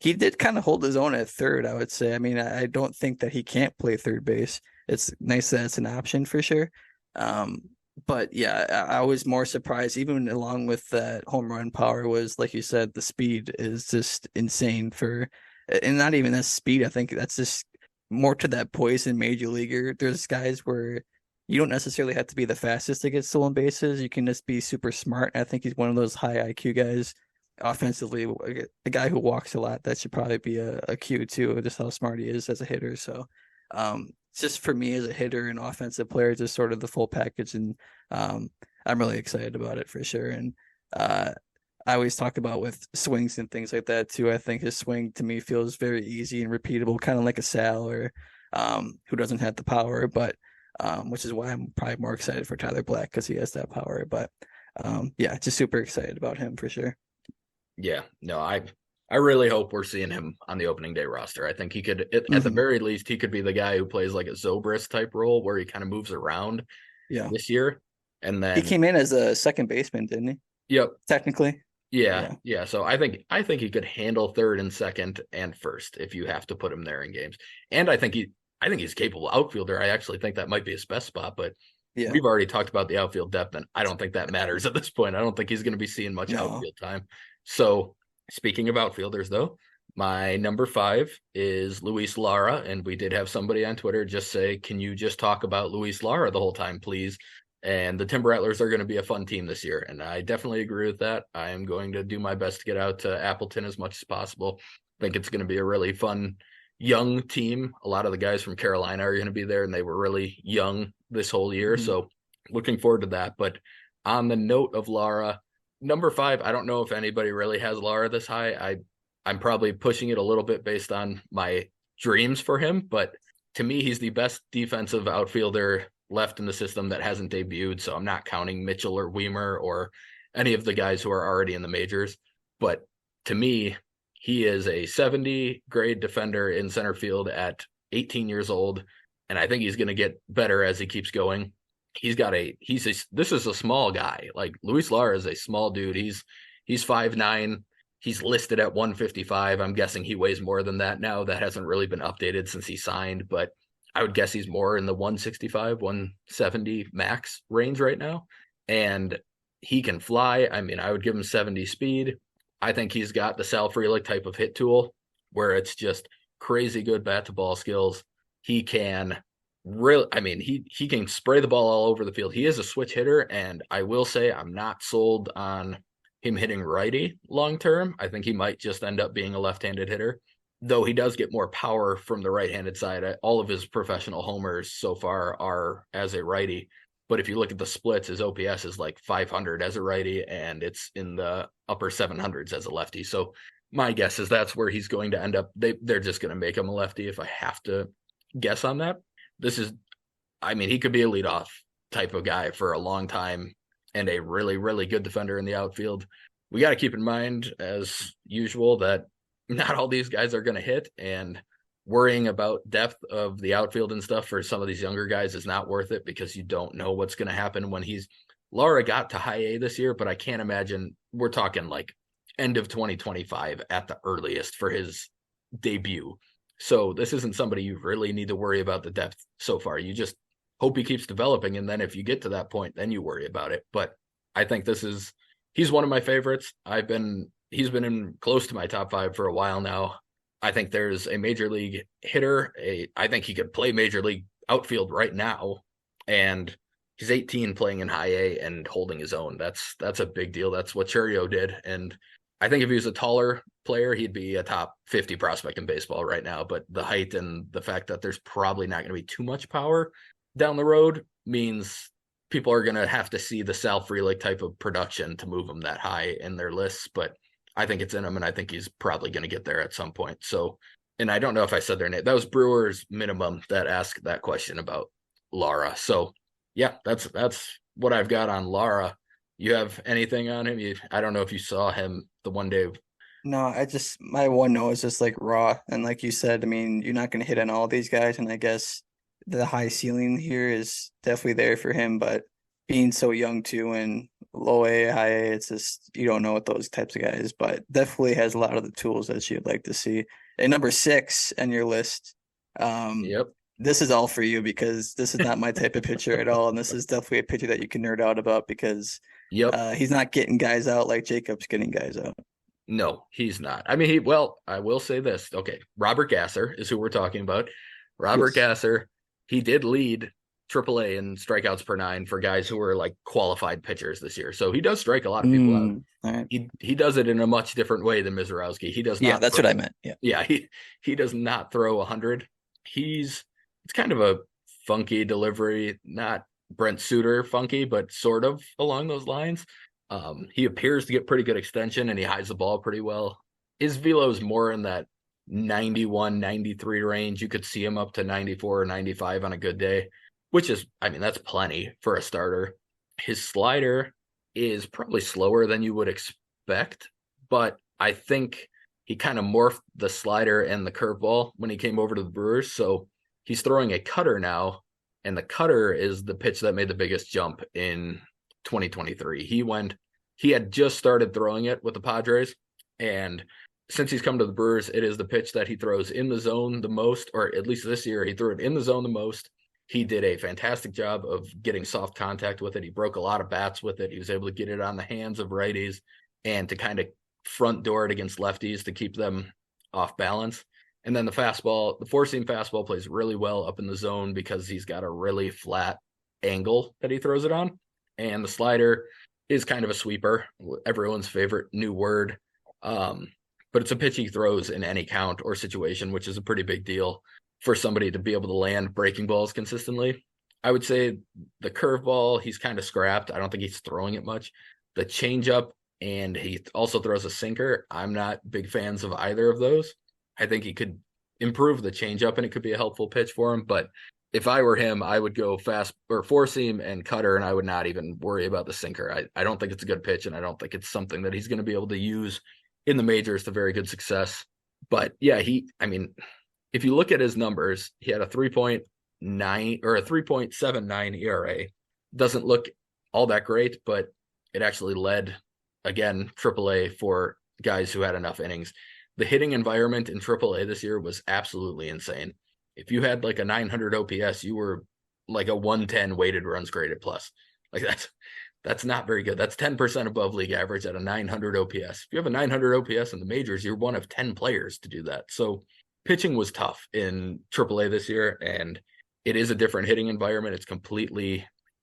he did kind of hold his own at third, I would say. I mean, I don't think that he can't play third base. It's nice that it's an option for sure. But yeah, I was more surprised, even along with that home run power, was like you said, the speed is just insane and not even that speed. I think that's just more to that poise in major leaguer. There's guys where you don't necessarily have to be the fastest to get stolen bases. You can just be super smart. I think he's one of those high IQ guys offensively, a guy who walks a lot. That should probably be a cue too, just how smart he is as a hitter. So, just for me as a hitter and offensive player, just sort of the full package. And I'm really excited about it for sure. And I always talk about with swings and things like that too. I think his swing to me feels very easy and repeatable, kind of like a Sal or who doesn't have the power, but which is why I'm probably more excited for Tyler Black because he has that power. But yeah, just super excited about him for sure. Yeah. No, I really hope we're seeing him on the opening day roster. I think he could, at the very least, he could be the guy who plays like a Zobrist type role where he kind of moves around Yeah. this year. And He then, came in as a second baseman, didn't he? yep. Technically. Yeah. Yeah. Yeah. So I think he could handle third and second and first if you have to put him there in games. And I think I think he's a capable outfielder. I actually think that might be his best spot, but Yeah. we've already talked about the outfield depth, and I don't think that matters at this point. I don't think he's going to be seeing much No. outfield time. So, speaking of outfielders, though, my number 5 is Luis Lara, and we did have somebody on Twitter just say, "Can you just talk about Luis Lara the whole time, please?" And the Timber Rattlers are going to be a fun team this year, and I definitely agree with that. I am going to do my best to get out to Appleton as much as possible. I think it's going to be a really fun young team. A lot of the guys from Carolina are going to be there, and they were really young this whole year. Mhm. So looking forward to that. But on the note of Lara, number 5, I don't know if anybody really has Lara this high. I'm probably pushing it a little bit based on my dreams for him, but to me, he's the best defensive outfielder left in the system that hasn't debuted. So I'm not counting Mitchell or Weimer or any of the guys who are already in the majors. But to me, he is a 70 grade defender in center field at 18 years old. And I think he's going to get better as he keeps going. This is a small guy. Like Luis Lara is a small dude. He's 5'9". He's listed at 155. I'm guessing he weighs more than that now. That hasn't really been updated since he signed, but I would guess he's more in the 165, 170 max range right now. And he can fly. I mean, I would give him 70 speed. I think he's got the Sal Frelick type of hit tool where it's just crazy good bat to ball skills. He can really, I mean, he can spray the ball all over the field. He is a switch hitter, and I will say I'm not sold on him hitting righty long term. I think he might just end up being a left-handed hitter, though he does get more power from the right-handed side. All of his professional homers so far are as a righty. But if you look at the splits, his OPS is like 500 as a righty, and it's in the upper 700s as a lefty. So my guess is that's where he's going to end up. They're just going to make him a lefty if I have to guess on that. I mean, he could be a leadoff type of guy for a long time and a really, really good defender in the outfield. We got to keep in mind, as usual, that not all these guys are going to hit, and worrying about depth of the outfield and stuff for some of these younger guys is not worth it because you don't know what's going to happen when Lara got to high A this year, but I can't imagine we're talking like end of 2025 at the earliest for his debut. So this isn't somebody you really need to worry about the depth so far. You just hope he keeps developing. And then if you get to that point, then you worry about it. But I think he's one of my favorites. He's been in close to my top 5 for a while now. I think there's a major league hitter. I think he could play major league outfield right now. And he's 18 playing in high A and holding his own. That's a big deal. That's what Chourio did. And I think if he was a taller player, he'd be a top 50 prospect in baseball right now. But the height and the fact that there's probably not going to be too much power down the road means people are going to have to see the Sal Frelick type of production to move him that high in their lists. But I think it's in him, and I think he's probably going to get there at some point. So, and I don't know if I said their name. That was Brewers Minimum that asked that question about Lara. So, yeah, that's what I've got on Lara. You have anything on him? I don't know if you saw him the one day. No, my one note is just like raw. And like you said, I mean, you're not going to hit on all these guys. And I guess the high ceiling here is definitely there for him. But being so young too and low A, high A, it's just, you don't know what those types of guys, but definitely has a lot of the tools that you'd like to see. And number 6 on your list, Yep. this is all for you because this is not my type of pitcher at all. And this is definitely a pitcher that you can nerd out about because Yep. he's not getting guys out like Jacob's getting guys out. No, he's not. I mean, I will say this. Okay. Robert Gasser is who we're talking about. Robert Yes. Gasser, he did lead AAA in strikeouts per 9 for guys who were like qualified pitchers this year. So he does strike a lot of people out. All right. He does it in a much different way than Mizorowski. He does Yeah, not that's what I meant. Yeah. Yeah, he does not throw 100. It's kind of a funky delivery, not Brent Suter funky, but sort of along those lines. He appears to get pretty good extension and he hides the ball pretty well. His velo is more in that 91, 93 range. You could see him up to 94 or 95 on a good day, which is, I mean, that's plenty for a starter. His slider is probably slower than you would expect, but I think he kind of morphed the slider and the curveball when he came over to the Brewers. So he's throwing a cutter now, and the cutter is the pitch that made the biggest jump in 2023. He had just started throwing it with the Padres, and since he's come to the Brewers, it is the pitch that he throws in the zone the most, or at least this year, he threw it in the zone the most. He did a fantastic job of getting soft contact with it. He broke a lot of bats with it. He was able to get it on the hands of righties and to kind of front door it against lefties to keep them off balance. And then the fastball, the four-seam fastball plays really well up in the zone because he's got a really flat angle that he throws it on. And the slider is kind of a sweeper, everyone's favorite new word. But it's a pitch he throws in any count or situation, which is a pretty big deal for somebody to be able to land breaking balls consistently. I would say the curveball, he's kind of scrapped. I don't think he's throwing it much. The changeup, and he also throws a sinker. I'm not big fans of either of those. I think he could improve the changeup, and it could be a helpful pitch for him. But if I were him, I would go fast or four seam and cutter, and I would not even worry about the sinker. I don't think it's a good pitch, and I don't think it's something that he's going to be able to use in the majors to very good success. But yeah, if you look at his numbers, he had a 3.9 or a 3.79 ERA. Doesn't look all that great, but it actually led, again, AAA for guys who had enough innings. The hitting environment in AAA this year was absolutely insane. If you had like a 900 OPS, you were like a 110 weighted runs created plus. Like that's not very good. That's 10% above league average at a 900 OPS. If you have a 900 OPS in the majors, you're one of 10 players to do that. So pitching was tough in AAA this year, and it is a different hitting environment.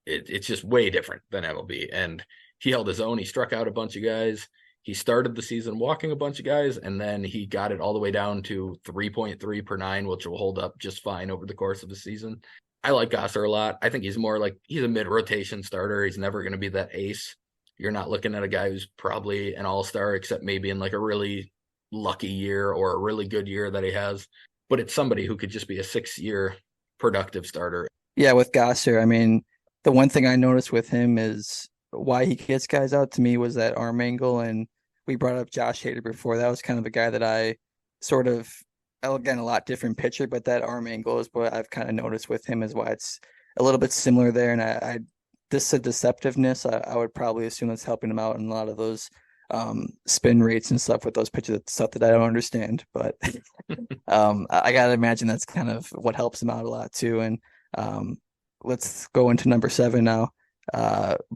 It's just way different than MLB. And he held his own. He struck out a bunch of guys. He started the season walking a bunch of guys, and then he got it all the way down to 3.3 per nine, which will hold up just fine over the course of the season. I like Gosser a lot. I think he's more like he's a mid-rotation starter. He's never going to be that ace. You're not looking at a guy who's probably an all-star, except maybe in like a really lucky year or a really good year that he has. But it's somebody who could just be a 6-year productive starter. Yeah, with Gosser, I mean, the one thing I noticed with him is why he gets guys out to me was that arm angle. And we brought up Josh Hader before. That was kind of a guy that I sort of, again, a lot different pitcher, but that arm angle is what I've kind of noticed with him is why it's a little bit similar there. And this deceptiveness, I would probably assume that's helping him out in a lot of those spin rates and stuff with those pitches, stuff that I don't understand. But I gotta imagine that's kind of what helps him out a lot too. And let's go into number 7 now.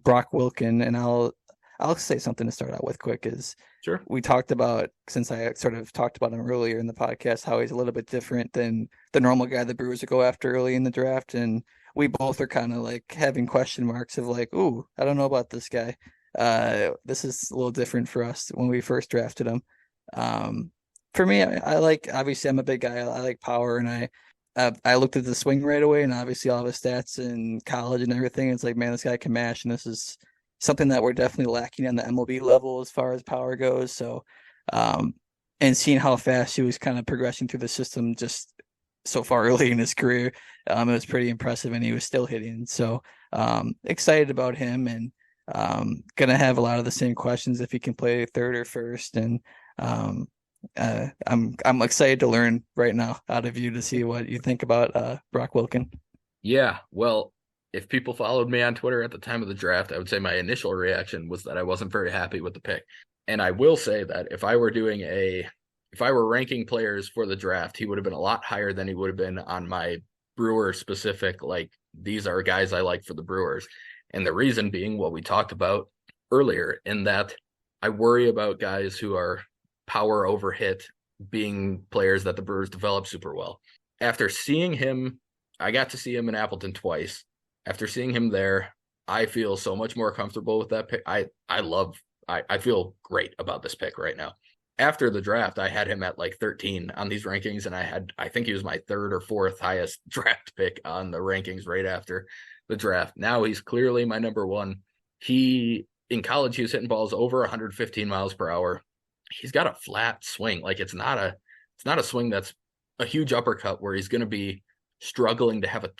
Brock Wilken, and I'll say something to start out with quick is Sure. we talked about, since I sort of talked about him earlier in the podcast, how he's a little bit different than the normal guy the Brewers would go after early in the draft. And we both are kind of like having question marks of like, ooh, I don't know about this guy. This is a little different for us when we first drafted him. For me, I like, obviously I'm a big guy. I like power, and I looked at the swing right away, and obviously all of his stats in college and everything. It's like, man, this guy can mash, and this is something that we're definitely lacking on the MLB level as far as power goes. So, and seeing how fast he was kind of progressing through the system just so far early in his career, it was pretty impressive, and he was still hitting. So, excited about him, and gonna have a lot of the same questions if he can play third or first. And I'm excited to learn right now out of you to see what you think about Brock Wilken. Yeah, well, if people followed me on Twitter at the time of the draft, I would say my initial reaction was that I wasn't very happy with the pick. And I will say that if I were ranking players for the draft, he would have been a lot higher than he would have been on my Brewer specific, like, these are guys I like for the Brewers. And the reason being what we talked about earlier, in that I worry about guys who are power over hit being players that the Brewers develop super well. After seeing him, I got to see him in Appleton twice. After seeing him there, I feel so much more comfortable with that pick. I feel great about this pick right now. After the draft, I had him at like 13 on these rankings, and I think he was my third or fourth highest draft pick on the rankings right after the draft. Now he's clearly my number one. In college, he was hitting balls over 115 miles per hour. He's got a flat swing. Like, it's not a swing that's a huge uppercut where he's going to be struggling to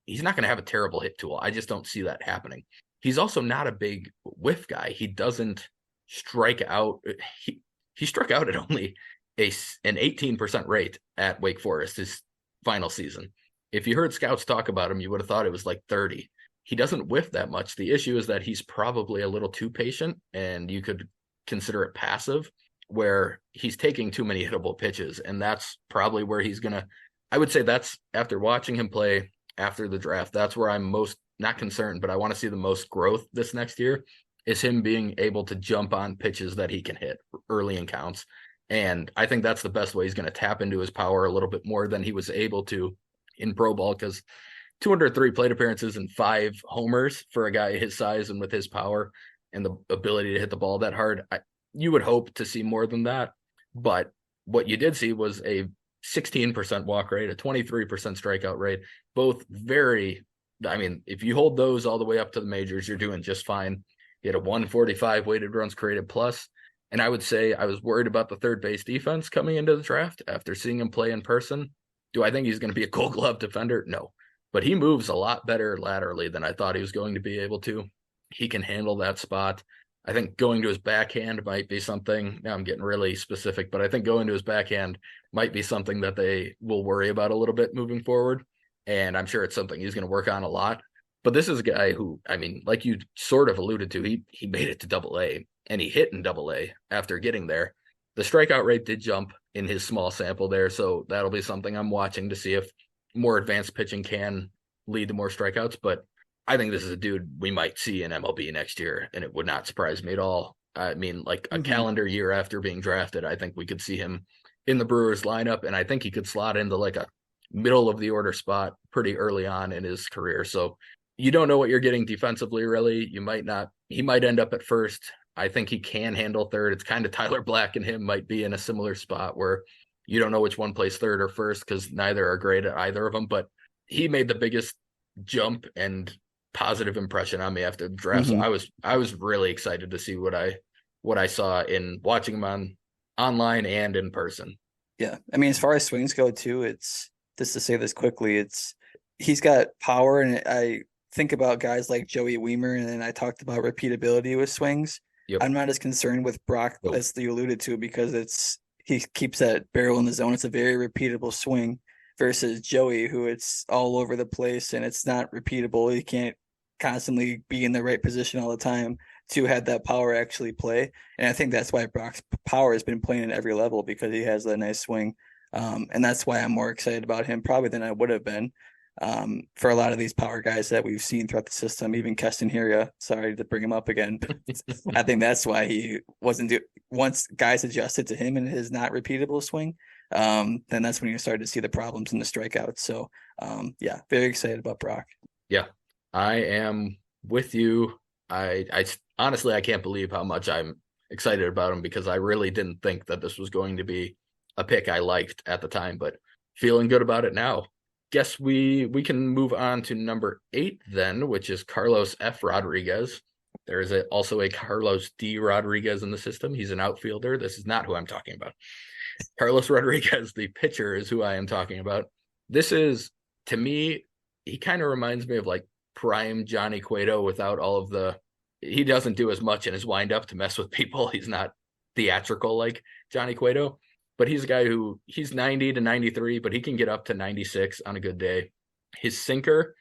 he's not going to have a terrible hit tool. I just don't see that happening. He's also not a big whiff guy. He doesn't strike out. He struck out at only an 18% rate at Wake Forest his final season. If you heard scouts talk about him, you would have thought it was like 30. He doesn't whiff that much. The issue is that he's probably a little too patient, and you could consider it passive. where he's taking too many hittable pitches. And that's probably where he's going to, I would say that's after watching him play after the draft, that's where I'm most not concerned, but I want to see the most growth this next year is him being able to jump on pitches that he can hit early in counts. And I think that's the best way he's going to tap into his power a little bit more than he was able to in pro ball, because 203 plate appearances and 5 homers for a guy his size and with his power and the ability to hit the ball that hard, you would hope to see more than that. But what you did see was a 16% walk rate, a 23% strikeout rate, both very, I mean, if you hold those all the way up to the majors, you're doing just fine. He had a 145 weighted runs created plus. And I would say I was worried about the third base defense coming into the draft after seeing him play in person. Do I think he's going to be a gold glove defender? No. But he moves a lot better laterally than I thought he was going to be able to. He can handle that spot. I think going to his backhand might be something. Now I'm getting really specific, but I think going to his backhand might be something that they will worry about a little bit moving forward. And I'm sure it's something he's going to work on a lot. But this is a guy who, I mean, like you sort of alluded to, he made it to Double-A and he hit in Double-A after getting there. The strikeout rate did jump in his small sample there, so that'll be something I'm watching to see if more advanced pitching can lead to more strikeouts. But I think this is a dude we might see in MLB next year, and it would not surprise me at all. I mean, like a calendar year after being drafted, I think we could see him in the Brewers lineup, and I think he could slot into like a middle of the order spot pretty early on in his career. So you don't know what you're getting defensively, really. You might not, he might end up at first. I think he can handle third. It's kind of Tyler Black and him might be in a similar spot where you don't know which one plays third or first because neither are great at either of them. But he made the biggest jump and positive impression on me after the draft. So I was really excited to see what I saw in watching him online and in person. Yeah. I mean, as far as swings go too, it's just to say this quickly, he's got power, and I think about guys like Joey Weimer, and then I talked about repeatability with swings. Yep. I'm not as concerned with Brock as you alluded to, because he keeps that barrel in the zone. It's a very repeatable swing versus Joey, who it's all over the place and it's not repeatable. He can't constantly be in the right position all the time to have that power actually play. And I think that's why Brock's power has been playing at every level, because he has that nice swing. And that's why I'm more excited about him probably than I would have been. For a lot of these power guys that we've seen throughout the system, even Keston Hiria, sorry to bring him up again, but I think that's why he wasn't once guys adjusted to him and his not repeatable swing, then that's when you started to see the problems in the strikeouts. So yeah, very excited about Brock. Yeah, I am with you. I honestly, I can't believe how much I'm excited about him, because I really didn't think that this was going to be a pick I liked at the time, but feeling good about it now. Guess we can move on to number 8 then, which is Carlos F. Rodriguez. There is also a Carlos D. Rodriguez in the system. He's an outfielder. This is not who I'm talking about. Carlos Rodriguez, the pitcher, is who I am talking about. This is, to me, he kind of reminds me of like prime Johnny Cueto without all of the, he doesn't do as much in his windup to mess with people. He's not theatrical like Johnny Cueto. But he's a guy who he's 90 to 93, but he can get up to 96 on a good day. His sinker,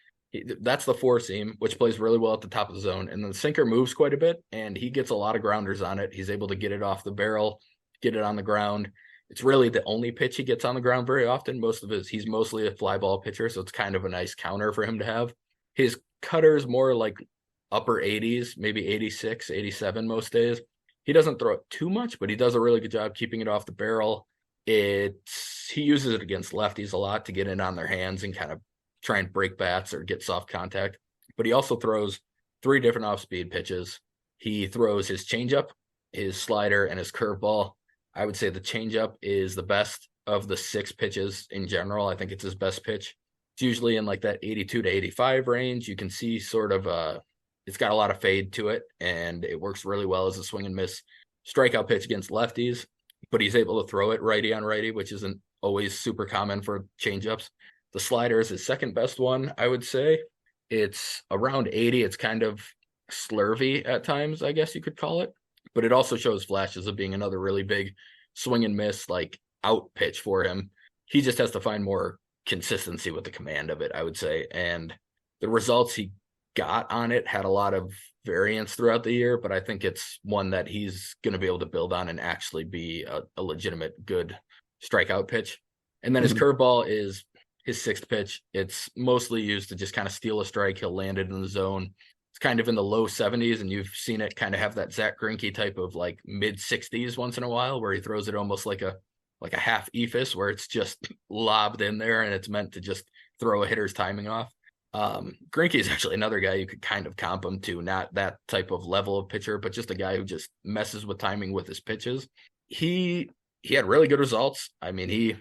that's the 4-seam, which plays really well at the top of the zone. And the sinker moves quite a bit, and he gets a lot of grounders on it. He's able to get it off the barrel, get it on the ground. It's really the only pitch he gets on the ground very often. He's mostly a fly ball pitcher, so it's kind of a nice counter for him to have. His cutter's more like upper 80s, maybe 86, 87 most days. He doesn't throw it too much, but he does a really good job keeping it off the barrel. He uses it against lefties a lot to get in on their hands and kind of try and break bats or get soft contact. But he also throws 3 different off-speed pitches. He throws his changeup, his slider, and his curveball. I would say the changeup is the best of the 6 pitches in general. I think it's his best pitch. It's usually in like that 82 to 85 range. You can see sort of it's got a lot of fade to it, and it works really well as a swing and miss strikeout pitch against lefties, but he's able to throw it righty on righty, which isn't always super common for changeups. The slider is his second best one, I would say. It's around 80. It's kind of slurvy at times, I guess you could call it, but it also shows flashes of being another really big swing and miss, like out pitch for him. He just has to find more consistency with the command of it, I would say. And the results he got on it had a lot of variance throughout the year, but I think it's one that he's going to be able to build on and actually be a legitimate good strikeout pitch. And then his Mhm. curveball is his sixth pitch. It's mostly used to just kind of steal a strike. He'll land it in the zone. It's kind of in the low 70s, and you've seen it kind of have that Zach Greinke type of like mid 60s once in a while, where he throws it almost like a half ephus, where it's just lobbed in there and it's meant to just throw a hitter's timing off. Greinke is actually another guy you could kind of comp him to, not that type of level of pitcher, but just a guy who just messes with timing with his pitches. He had really good results. I mean, he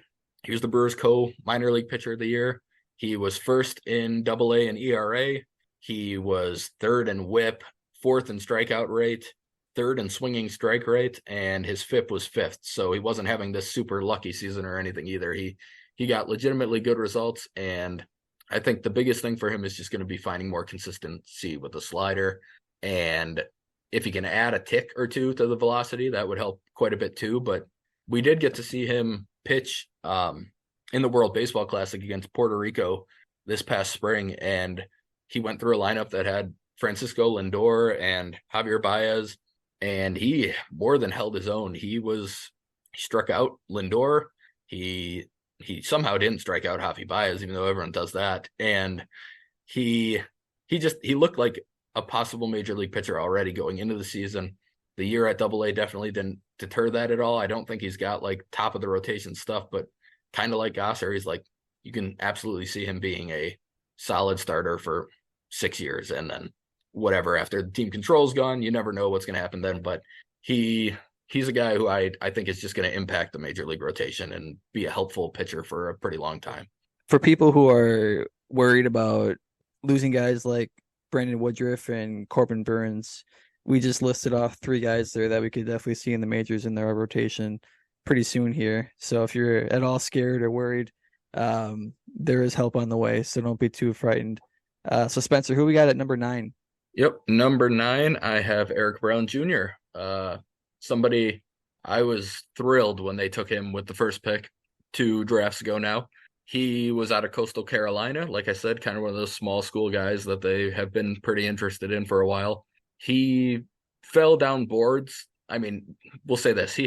was the Brewers minor league pitcher of the year. He was first in Double-A and ERA. He was third in WHIP, fourth in strikeout rate, third in swinging strike rate, and his FIP was fifth. So he wasn't having this super lucky season or anything either. He got legitimately good results, and I think the biggest thing for him is just going to be finding more consistency with the slider. And if he can add a tick or two to the velocity, that would help quite a bit too. But we did get to see him pitch in the World Baseball Classic against Puerto Rico this past spring. And he went through a lineup that had Francisco Lindor and Javier Baez. And he more than held his own. He struck out Lindor. He somehow didn't strike out Javi Baez, even though everyone does that. And he looked like a possible major league pitcher already going into the season. The year at Double-A definitely didn't deter that at all. I don't think he's got like top of the rotation stuff, but kind of like Gosser, he's like, you can absolutely see him being a solid starter for 6 years. And then whatever, after the team control's gone, you never know what's going to happen then. But he's a guy who I think is just going to impact the major league rotation and be a helpful pitcher for a pretty long time. For people who are worried about losing guys like Brandon Woodruff and Corbin Burns, we just listed off 3 guys there that we could definitely see in the majors in their rotation pretty soon here. So if you're at all scared or worried, there is help on the way, so don't be too frightened. So Spencer, who we got at number 9? Yep, number 9, I have Eric Brown Jr. Somebody I was thrilled when they took him with the first pick 2 drafts ago now. He was out of Coastal Carolina, like I said, kind of one of those small school guys that they have been pretty interested in for a while. He fell down boards. I mean, we'll say this. He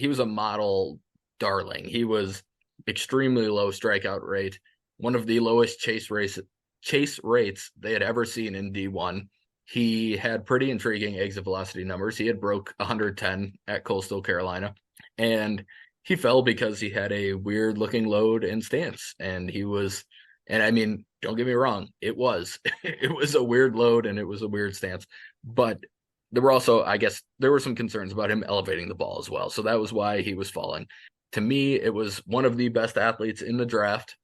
was a model darling. He was extremely low strikeout rate, one of the lowest chase rates they had ever seen in D1. He had pretty intriguing exit velocity numbers. He had broke 110 at Coastal Carolina, and he fell because he had a weird looking load and stance. And I mean, don't get me wrong, it was a weird load and it was a weird stance, but there were also, I guess, there were some concerns about him elevating the ball as well. So that was why he was falling. To me, it was one of the best athletes in the draft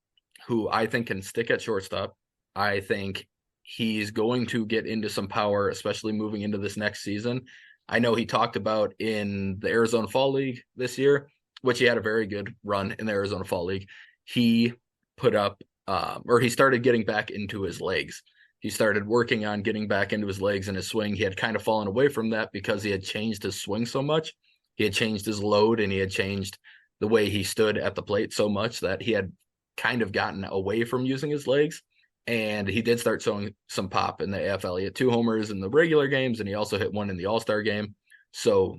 who I think can stick at shortstop. I think he's going to get into some power, especially moving into this next season. I know he talked about in the Arizona Fall League this year, which he had a very good run in the Arizona Fall League. He put up, or he started getting back into his legs. He started working on getting back into his legs and his swing. He had kind of fallen away from that because he had changed his swing so much. He had changed his load and he had changed the way he stood at the plate so much that he had kind of gotten away from using his legs. And he did start showing some pop in the AFL. He had 2 homers in the regular games, and he also hit 1 in the All-Star game. So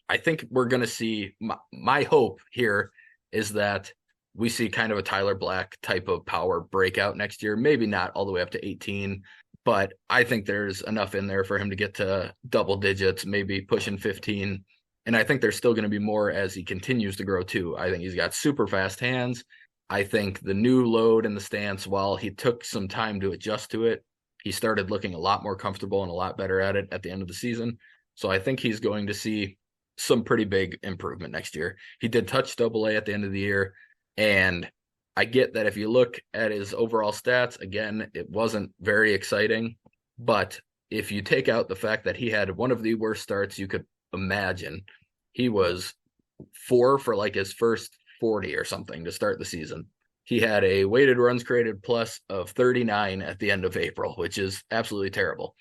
I think we're going to see, my hope here is that we see kind of a Tyler Black type of power breakout next year. Maybe not all the way up to 18, but I think there's enough in there for him to get to double digits, maybe pushing 15. And I think there's still going to be more as he continues to grow too. I think he's got super fast hands. I think the new load in the stance, while he took some time to adjust to it, he started looking a lot more comfortable and a lot better at it at the end of the season. So I think he's going to see some pretty big improvement next year. He did touch Double-A at the end of the year. And I get that if you look at his overall stats, again, it wasn't very exciting. But if you take out the fact that he had one of the worst starts you could imagine, he was 4 for like his first 40 or something to start the season. He had a weighted runs created plus of 39 at the end of April, which is absolutely terrible.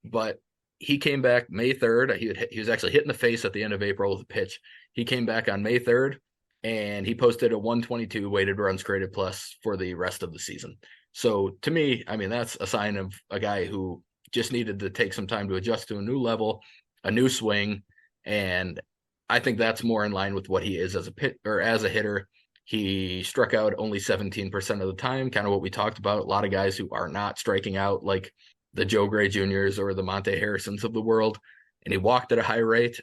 But he came back May 3rd. He was actually hit in the face at the end of April with a pitch. He came back on May 3rd, and he posted a 122 weighted runs created plus for the rest of the season. So to me, I mean, that's a sign of a guy who just needed to take some time to adjust to a new level, a new swing. And I think that's more in line with what he is as a as a hitter. He struck out only 17% of the time, kind of what we talked about. A lot of guys who are not striking out, like the Joe Gray Juniors or the Monte Harrisons of the world. And he walked at a high rate.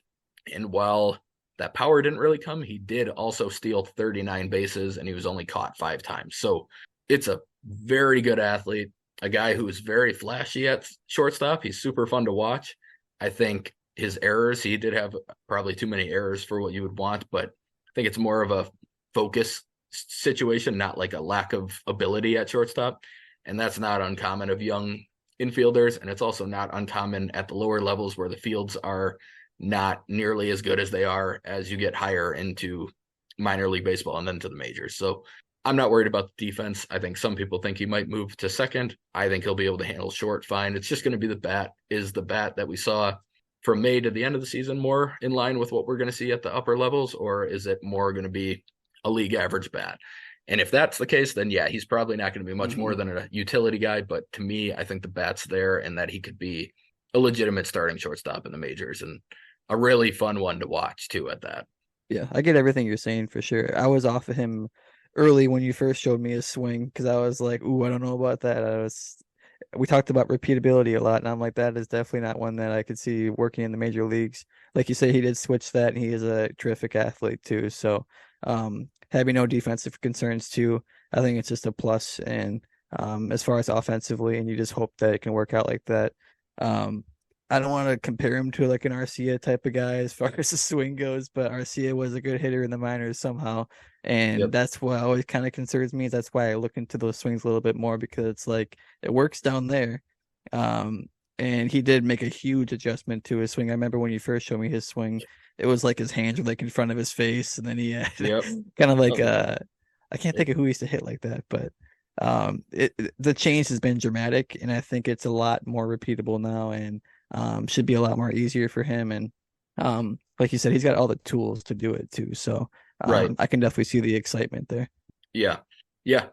And while that power didn't really come, he did also steal 39 bases, and he was only caught 5 times. So it's a very good athlete, a guy who is very flashy at shortstop. He's super fun to watch. I think his errors, he did have probably too many errors for what you would want, but I think it's more of a focus situation, not like a lack of ability at shortstop. And that's not uncommon of young infielders. And it's also not uncommon at the lower levels where the fields are not nearly as good as they are as you get higher into minor league baseball and then to the majors. So I'm not worried about the defense. I think some people think he might move to second. I think he'll be able to handle short fine. It's just going to be the bat. Is the bat that we saw from May to the end of the season more in line with what we're going to see at the upper levels, or is it more going to be a league average bat? And if that's the case, then yeah, he's probably not going to be much more than a utility guy. But to me, I think the bat's there and that he could be a legitimate starting shortstop in the majors and a really fun one to watch too at that. Yeah, I get everything you're saying for sure. I was off of him early when you first showed me his swing because I was like, "Ooh, I don't know about that." We talked about repeatability a lot, and I'm like, that is definitely not one that I could see working in the major leagues. Like you say, he did switch that, and he is a terrific athlete too. So, having no defensive concerns too, I think it's just a plus. And as far as offensively, and you just hope that it can work out like that. Um, I don't want to compare him to like an Arcia type of guy as far as the swing goes, but Arcia was a good hitter in the minors somehow. And Yep. that's what always kind of concerns me. That's why I look into those swings a little bit more because it's like it works down there. Um, and he did make a huge adjustment to his swing. I remember when you first showed me his swing, it was like his hands were like in front of his face, and then he had Yep. kind of like Oh, I can't think of who he used to hit like that, but the change has been dramatic, and I think it's a lot more repeatable now, and should be a lot more easier for him. And like you said, he's got all the tools to do it too. So right. I can definitely see the excitement there. Yeah. Yeah.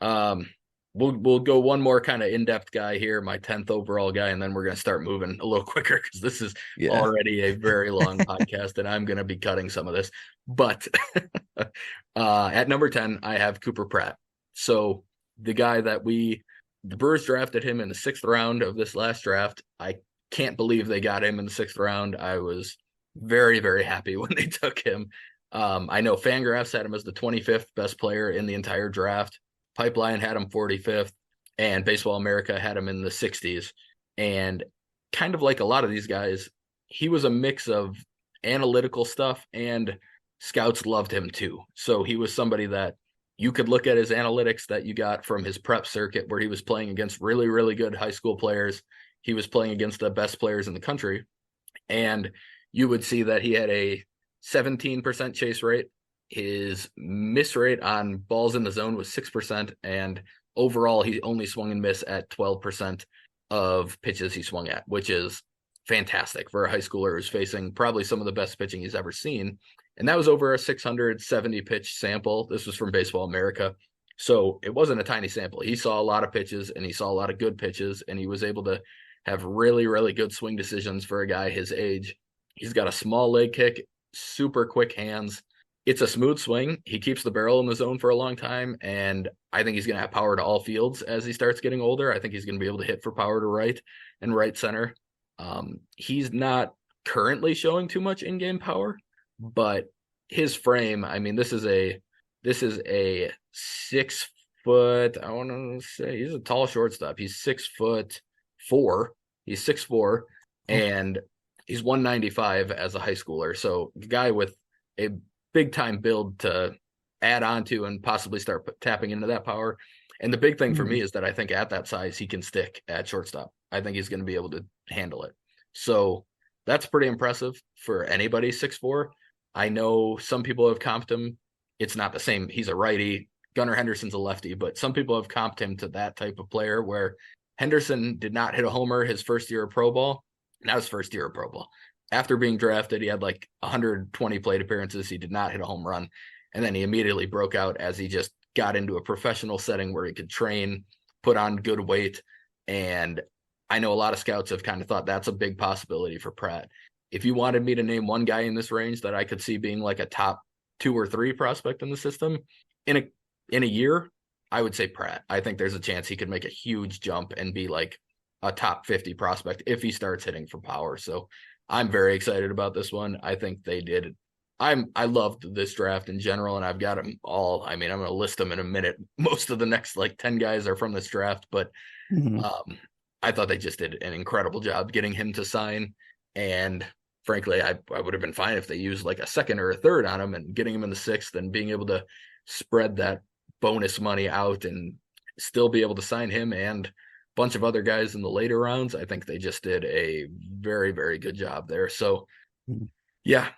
Um, we'll go one more kind of in-depth guy here, my 10th overall guy, and then we're gonna start moving a little quicker because this is Yeah. already a very long podcast, and I'm gonna be cutting some of this. But at number 10, I have Cooper Pratt. So the guy that the Brewers drafted him in the 6th round of this last draft. I can't believe they got him in the 6th round. I was very, very happy when they took him. I know Fangraphs had him as the 25th best player in the entire draft. Pipeline had him 45th, and Baseball America had him in the 60s. And kind of like a lot of these guys, he was a mix of analytical stuff, and scouts loved him too. So he was somebody that you could look at his analytics that you got from his prep circuit where he was playing against really, really good high school players. He was playing against the best players in the country. And you would see that he had a 17% chase rate. His miss rate on balls in the zone was 6%. And overall, he only swung and missed at 12% of pitches he swung at, which is fantastic for a high schooler who's facing probably some of the best pitching he's ever seen. And that was over a 670 pitch sample. This was from Baseball America. So it wasn't a tiny sample. He saw a lot of pitches and he saw a lot of good pitches, and he was able to have really, really good swing decisions for a guy his age. He's got a small leg kick, super quick hands. It's a smooth swing. He keeps the barrel in the zone for a long time, and I think he's going to have power to all fields as he starts getting older. I think he's going to be able to hit for power to right and right center. He's not currently showing too much in-game power, but his frame, I mean, this is a 6 foot, I want to say he's a tall shortstop. He's 6'4". He's 6'4", Oh. and he's 195 as a high schooler. So a guy with a big time build to add on to and possibly start tapping into that power. And the big thing for me is that I think at that size, he can stick at shortstop. I think he's going to be able to handle it. So that's pretty impressive for anybody 6'4". I know some people have comped him. It's not the same. He's a righty. Gunnar Henderson's a lefty, but some people have comped him to that type of player where Henderson did not hit a homer his first year of pro ball. Not his first year of pro ball. After being drafted, he had like 120 plate appearances. He did not hit a home run. And then he immediately broke out as he just got into a professional setting where he could train put on good weight. And I know a lot of scouts have kind of thought that's a big possibility for Pratt. If you wanted me to name one guy in this range that I could see being like a top 2 or 3 prospect in the system in a year, I would say Pratt. I think there's a chance he could make a huge jump and be like a top 50 prospect if he starts hitting for power. So I'm very excited about this one. I think they did. I loved this draft in general, and I've got them all. I mean, I'm going to list them in a minute. Most of the next like 10 guys are from this draft, but Hmm. I thought they just did an incredible job getting him to sign. And frankly, I would have been fine if they used like a second or a third on him and getting him in the 6th and being able to spread that bonus money out and still be able to sign him and a bunch of other guys in the later rounds. I think they just did a very, very good job there. So yeah,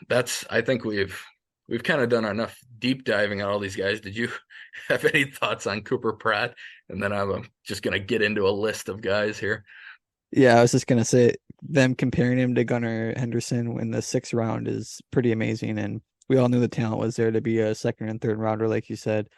I think we've kind of done enough deep diving on all these guys. Did you have any thoughts on Cooper Pratt? And then I'm just going to get into a list of guys here. Yeah, I was just gonna say them comparing him to Gunnar Henderson in the 6th round is pretty amazing, and we all knew the talent was there to be a second and third rounder, like you said.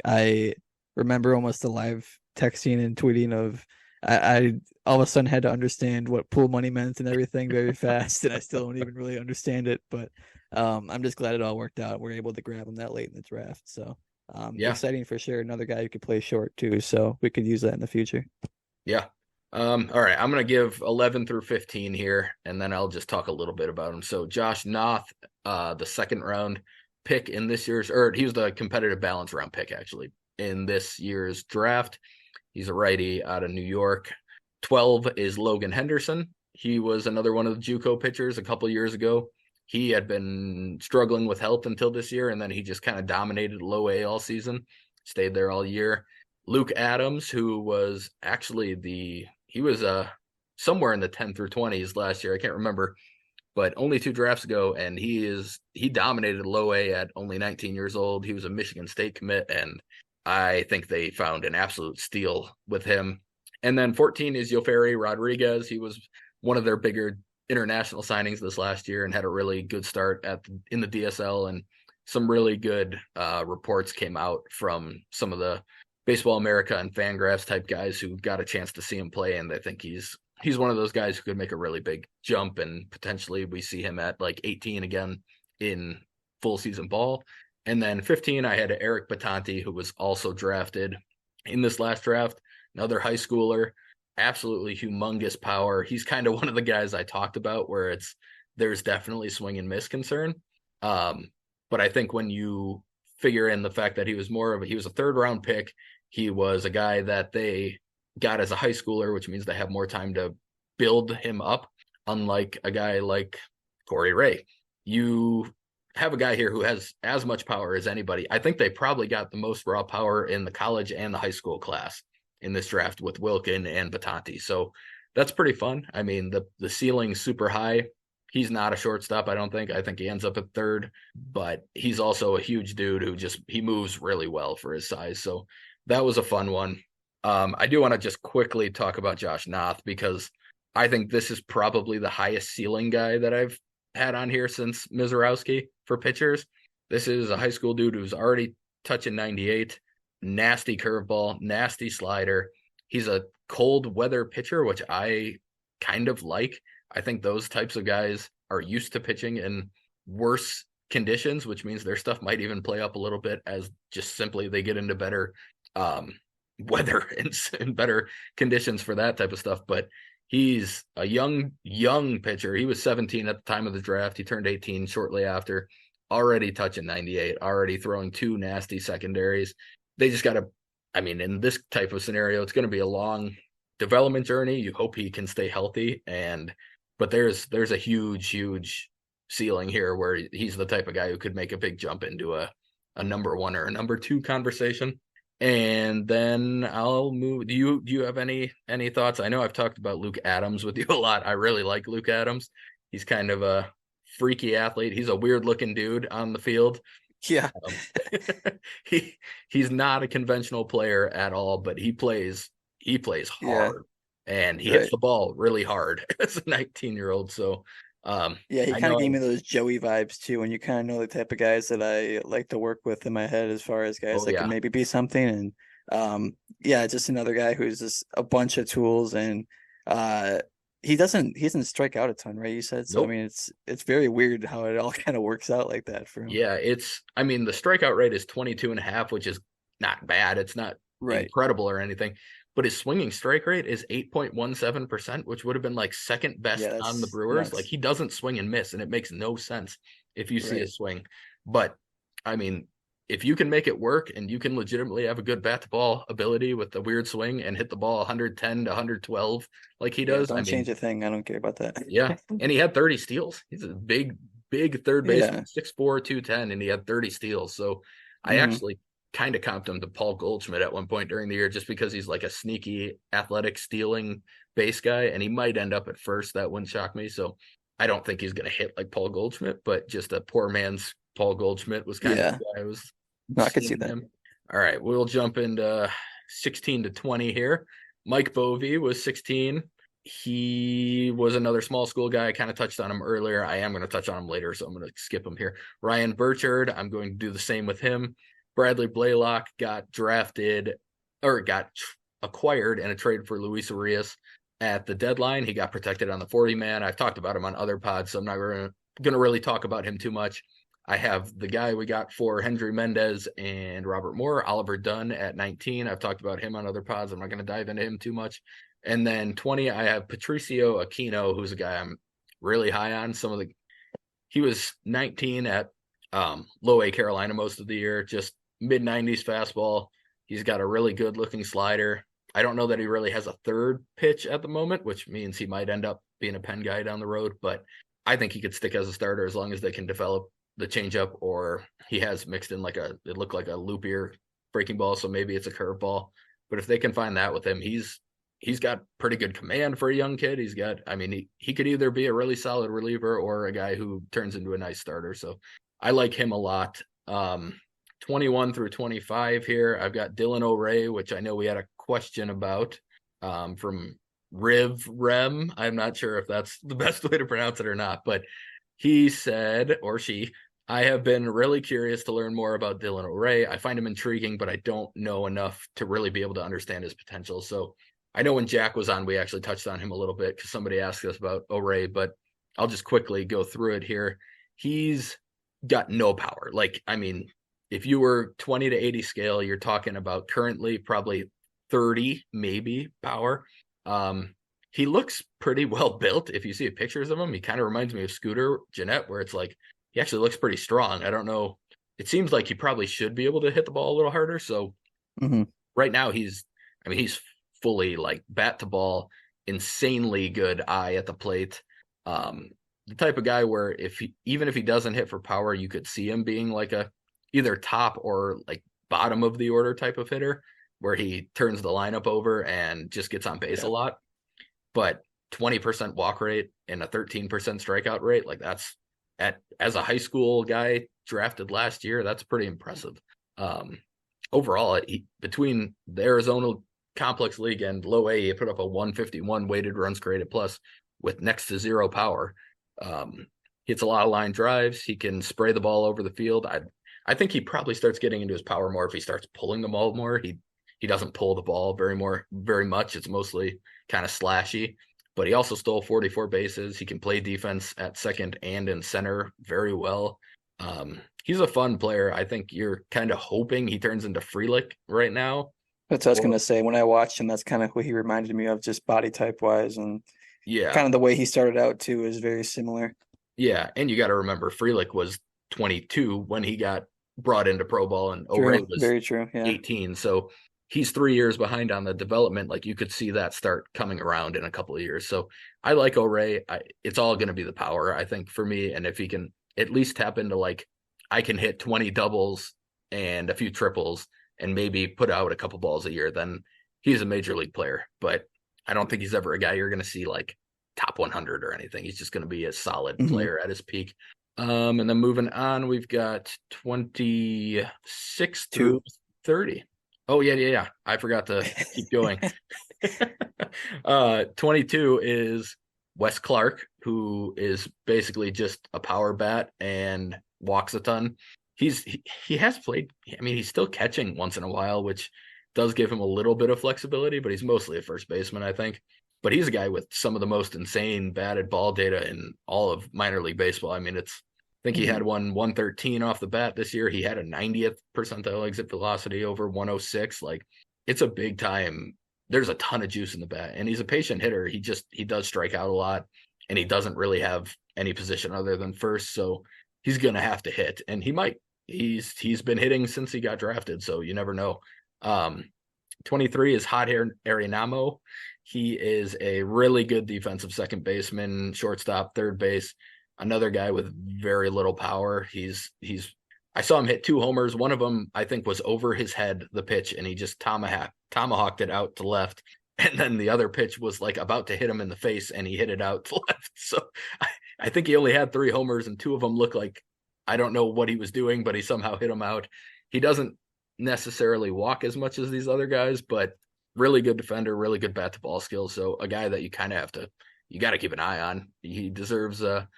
I remember almost the live texting and tweeting of I all of a sudden had to understand what pool money meant and everything very fast, and I still don't even really understand it. But I'm just glad it all worked out. We're able to grab him that late in the draft, so Yeah, exciting for sure. Another guy who could play short too, so we could use that in the future. yeah. All right, I'm going to give 11 through 15 here, and then I'll just talk a little bit about him. So Josh Noth, the 2nd round pick in this year's, or he was the competitive balance round pick actually in this year's draft. He's a righty out of New York. 12 is Logan Henderson. He was another one of the JUCO pitchers a couple years ago. He had been struggling with health until this year, and then he just kind of dominated low A all season, stayed there all year. Luke Adams, who was actually he was somewhere in the 10 through 20s last year. I can't remember, but only 2 drafts ago, and he dominated low A at only 19 years old. He was a Michigan State commit, and I think they found an absolute steal with him. And then 14 is Yoferi Rodriguez. He was one of their bigger international signings this last year and had a really good start in the DSL, and some really good reports came out from some of the Baseball America and Fangraphs type guys who got a chance to see him play, and they think he's one of those guys who could make a really big jump, and potentially we see him at like 18 again in full season ball. And then 15, I had Eric Batanti, who was also drafted in this last draft, another high schooler, absolutely humongous power. He's kind of one of the guys I talked about where there's definitely swing and miss concern. But I think when you figure in the fact that he was a 3rd round pick, he was a guy that they got as a high schooler, which means they have more time to build him up, unlike a guy like Corey Ray. You have a guy here who has as much power as anybody. I think they probably got the most raw power in the college and the high school class in this draft with Wilkin and Batanti. So that's pretty fun. I mean, the ceiling's super high. He's not a shortstop, I don't think. I think he ends up at 3rd, but he's also a huge dude who he moves really well for his size. So that was a fun one. I do want to just quickly talk about Josh Noth because I think this is probably the highest ceiling guy that I've had on here since Mizorowski for pitchers. This is a high school dude who's already touching 98, nasty curveball, nasty slider. He's a cold weather pitcher, which I kind of like. I think those types of guys are used to pitching in worse conditions, which means their stuff might even play up a little bit as just simply they get into better weather and better conditions for that type of stuff. But he's a young pitcher. He was 17 at the time of the draft. He turned 18 shortly after, already touching 98, already throwing 2 nasty secondaries. They just got to, I mean, in this type of scenario, it's going to be a long development journey. You hope he can stay healthy, but there's a huge ceiling here where he's the type of guy who could make a big jump into a number 1 or a number 2 conversation. And then I'll move. Do you have any thoughts? I know I've talked about Luke Adams with you a lot. I really like Luke Adams. He's kind of a freaky athlete. He's a weird looking dude on the field. Yeah. Um, he's not a conventional player at all, but he plays Yeah. hard, and he hits Right. the ball really hard as a 19-year-old. So Yeah, he I kind of gave know. me those Joey vibes too, and you kind of know the type of guys that I like to work with in my head as far as guys Oh that could yeah, maybe be something. And Yeah, just another guy who's just a bunch of tools, and uh, he doesn't strike out a ton, right? You said so. I Nope. mean, it's very weird how it all kind of works out like that for him. Yeah, I mean, the strikeout rate is 22.5, which is not bad. It's not Right. incredible or anything, but his swinging strike rate is 8.17%, which would have been like second Yeah, best on the that's Brewers. Like nuts. he doesn't swing and miss, and it makes no sense if you see Right. his swing. But I mean, if you can make it work and you can legitimately have a good bat to ball ability with the weird swing and hit the ball 110 to 112 like he Yeah, does, I don't mean, change a thing. I don't care about that. yeah. And he had 30 steals. He's a big third baseman, Yeah. 6'4", 210, and he had 30 steals. So I Hmm. actually kind of comped him to Paul Goldschmidt at one point during the year just because he's like a sneaky athletic stealing base guy, and he might end up at first. That wouldn't shock me. So I don't think he's going to hit like Paul Goldschmidt, but just a poor man's Paul Goldschmidt was kind of Yeah. the guy I was No, I could see seeing that. him. All right, we'll jump into 16 to 20 here. Mike Bovee was 16. He was another small school guy. I kind of touched on him earlier. I am going to touch on him later, so I'm going to skip him here. Ryan Burchard, I'm going to do the same with him. Bradley Blaylock got drafted or got acquired in a trade for Luis Arias at the deadline. He got protected on the 40 man. I've talked about him on other pods, so I'm not going to really talk about him too much. I have the guy we got for Hendry Mendez and Robert Moore, Oliver Dunn at 19. I've talked about him on other pods. I'm not going to dive into him too much. And then 20, I have Patricio Aquino, who's a guy I'm really high on. He was 19 at low A Carolina most of the year, just mid 90s fastball. He's got a really good looking slider. I don't know that he really has a third pitch at the moment, which means he might end up being a pen guy down the road, but I think he could stick as a starter as long as they can develop the changeup, or he has mixed in it looked like a loopier breaking ball, so maybe it's a curveball. But if they can find that with him, he's got pretty good command for a young kid. I mean, he could either be a really solid reliever or a guy who turns into a nice starter. So I like him a lot. 21 through 25 here. I've got Dylan O'Ray, which I know we had a question about from Riv Rem. I'm not sure if that's the best way to pronounce it or not, but he said, or she, I have been really curious to learn more about Dylan O'Ray. I find him intriguing, but I don't know enough to really be able to understand his potential. So I know when Jack was on, we actually touched on him a little bit because somebody asked us about O'Ray, but I'll just quickly go through it here. He's got no power. Like, I mean, if you were 20 to 80 scale, you're talking about currently probably 30, maybe power. He looks pretty well built. If you see pictures of him, he kind of reminds me of Scooter Jeanette, where it's like he actually looks pretty strong. I don't know. It seems like he probably should be able to hit the ball a little harder. So Hmm. right now he's fully like bat to ball, insanely good eye at the plate. The type of guy where even if he doesn't hit for power, you could see him being like a either top or like bottom of the order type of hitter where he turns the lineup over and just gets on base a Yeah. lot. But 20% walk rate and a 13% strikeout rate, like that's as a high school guy drafted last year, that's pretty impressive. Um, Overall, between the Arizona Complex League and Low A, he put up a 151 weighted runs created plus with next to zero power. Hits a lot of line drives. He can spray the ball over the field. I think he probably starts getting into his power more if he starts pulling the ball more. He doesn't pull the ball very much. It's mostly kind of slashy. But he also stole 44 bases. He can play defense at second and in center very well. He's a fun player. I think you're kind of hoping he turns into Freelick right now. That's what I was Or gonna say. When I watched him, that's kind of what he reminded me of, just body type wise, and yeah, kind of the way he started out too is very similar. yeah. And you got to remember Freelick was 22 when he got brought into pro ball, and O'Ray True. was Very true. Yeah. 18. So he's 3 years behind on the development. Like you could see that start coming around in a couple of years. So I like O'Ray. It's all going to be the power, I think, for me. And if he can at least tap into like, I can hit 20 doubles and a few triples and maybe put out a couple balls a year, then he's a major league player. But I don't think he's ever a guy you're going to see like top 100 or anything. He's just going to be a solid Hmm. player at his peak. And then moving on, we've got 26 through Two. 30. Oh, yeah. I forgot to keep going. 22 is Wes Clark, who is basically just a power bat and walks a ton. He has played. I mean, he's still catching once in a while, which does give him a little bit of flexibility, but he's mostly a first baseman, I think. But he's a guy with some of the most insane batted ball data in all of minor league baseball. I mean, I think he Mhm. had 113 off the bat this year. He had a 90th percentile exit velocity over 106. Like, it's a big time. There's a ton of juice in the bat, and he's a patient hitter. He does strike out a lot, and he doesn't really have any position other than first. So he's gonna have to hit, and he might. He's been hitting since he got drafted, so you never know. Um, 23 is Hot Air Arenamo. He is a really good defensive second baseman, shortstop, third base. Another guy with very little power. I saw him hit 2 homers. One of them, I think, was over his head, the pitch, and he just tomahawked it out to left. And then the other pitch was like about to hit him in the face, and he hit it out to left. So I think he only had 3 homers, and 2 of them look like, I don't know what he was doing, but he somehow hit them out. He doesn't necessarily walk as much as these other guys, but really good defender, really good bat to ball skills. So a guy that you kind of you got to keep an eye on. He deserves a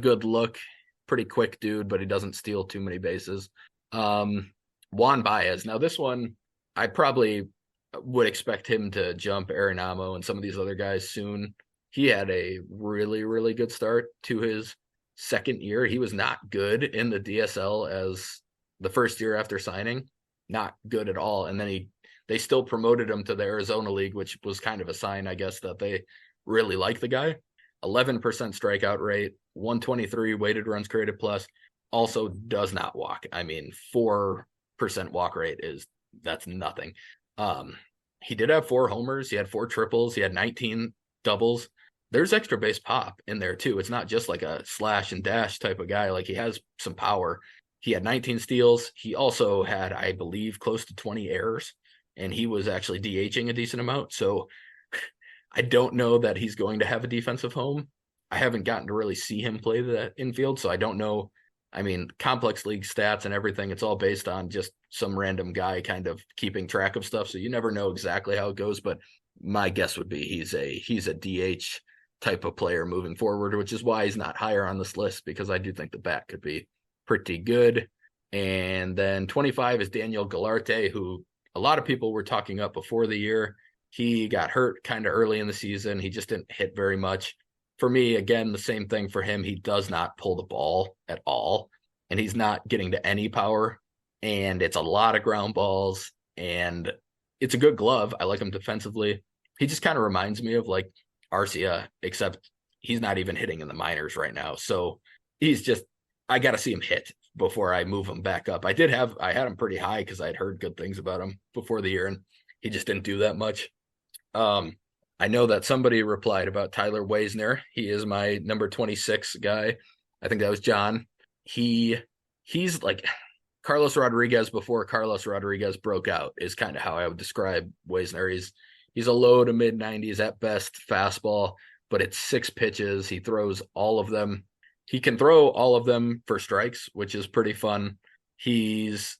good look. Pretty quick dude, but he doesn't steal too many bases. Juan Baez. Now this one, I probably would expect him to jump Arenamo and some of these other guys soon. He had a really, really good start to his second year. He was not good in the DSL as the first year after signing. Not good at all. And then they still promoted him to the Arizona League, which was kind of a sign, I guess, that they really like the guy. 11% strikeout rate, 123 weighted runs created plus, also does not walk. I mean, 4% walk rate that's nothing. He did have 4 homers. He had 4 triples. He had 19 doubles. There's extra base pop in there too. It's not just like a slash and dash type of guy. Like, he has some power. He had 19 steals. He also had, I believe, close to 20 errors, and he was actually DHing a decent amount. So I don't know that he's going to have a defensive home. I haven't gotten to really see him play the infield, so I don't know. I mean, complex league stats and everything, it's all based on just some random guy kind of keeping track of stuff. So you never know exactly how it goes, but my guess would be he's a DH type of player moving forward, which is why he's not higher on this list, because I do think the bat could be pretty good. And then 25 is Daniel Galarte, who a lot of people were talking up before the year. He got hurt kind of early in the season. He just didn't hit very much. For me, again, the same thing for him. He does not pull the ball at all, and he's not getting to any power. And it's a lot of ground balls, and it's a good glove. I like him defensively. He just kind of reminds me of like Arcia, except he's not even hitting in the minors right now. So I got to see him hit before I move him back up. I had him pretty high because I'd heard good things about him before the year, and he just didn't do that much. I know that somebody replied about Tyler Weisner. He is my number 26 guy. I think that was John. He's like Carlos Rodriguez before Carlos Rodriguez broke out is kind of how I would describe Weisner. He's a low to mid 90s at best fastball, but it's 6 pitches. He throws all of them. He can throw all of them for strikes, which is pretty fun. He's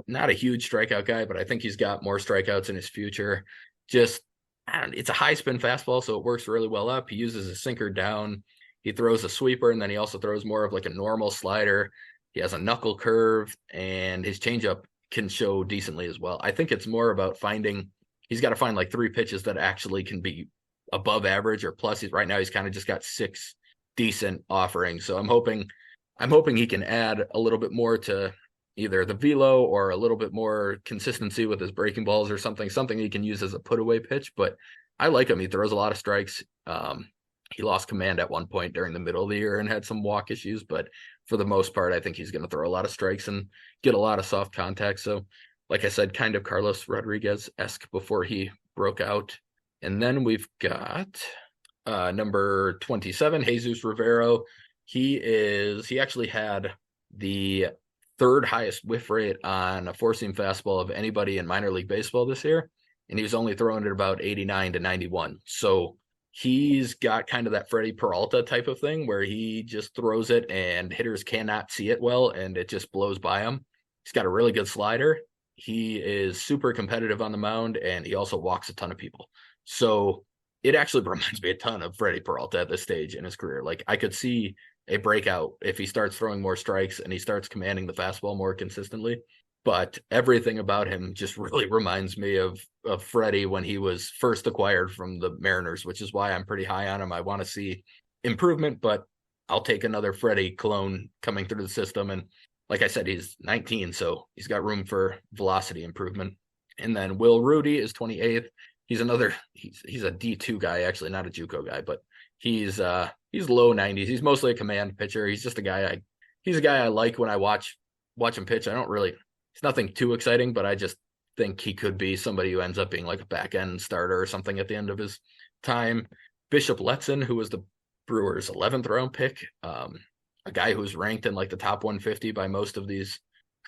not a huge strikeout guy, but I think he's got more strikeouts in his future. It's a high spin fastball, so it works really well up. He uses a sinker down. He throws a sweeper, and then he also throws more of like a normal slider. He has a knuckle curve, and his changeup can show decently as well. I think it's more about he's got to find like 3 pitches that actually can be above average or plus. Right now he's kind of just got 6 decent offerings. So I'm hoping he can add a little bit more to either the velo or a little bit more consistency with his breaking balls or something he can use as a put away pitch. But I like him. He throws a lot of strikes. He lost command at one point during the middle of the year and had some walk issues, but for the most part, I think he's going to throw a lot of strikes and get a lot of soft contact. So like I said, kind of Carlos Rodriguez-esque before he broke out. And then we've got number 27, Jesus Rivero. He actually had the 3rd highest whiff rate on a 4-seam fastball of anybody in minor league baseball this year, and he was only throwing it about 89 to 91. So he's got kind of that Freddie Peralta type of thing where he just throws it and hitters cannot see it well, and it just blows by him. He's got a really good slider. He is super competitive on the mound, and he also walks a ton of people. So it actually reminds me a ton of Freddie Peralta at this stage in his career. Like, I could see a breakout if he starts throwing more strikes and he starts commanding the fastball more consistently. but everything about him just really reminds me of Freddie when he was first acquired from the Mariners, which is why I'm pretty high on him. I want to see improvement, but I'll take another Freddie clone coming through the system. And like I said, he's 19, so he's got room for velocity improvement. And then Will Rudy is 28th. He's a D2 guy, actually, not a JUCO guy, but he's low 90s. He's mostly a command pitcher. He's just a guy I like when I watch him pitch. It's nothing too exciting, but I just think he could be somebody who ends up being like a back end starter or something at the end of his time. Bishop Letson, who was the Brewers' 11th round pick, a guy who's ranked in like the top 150 by most of these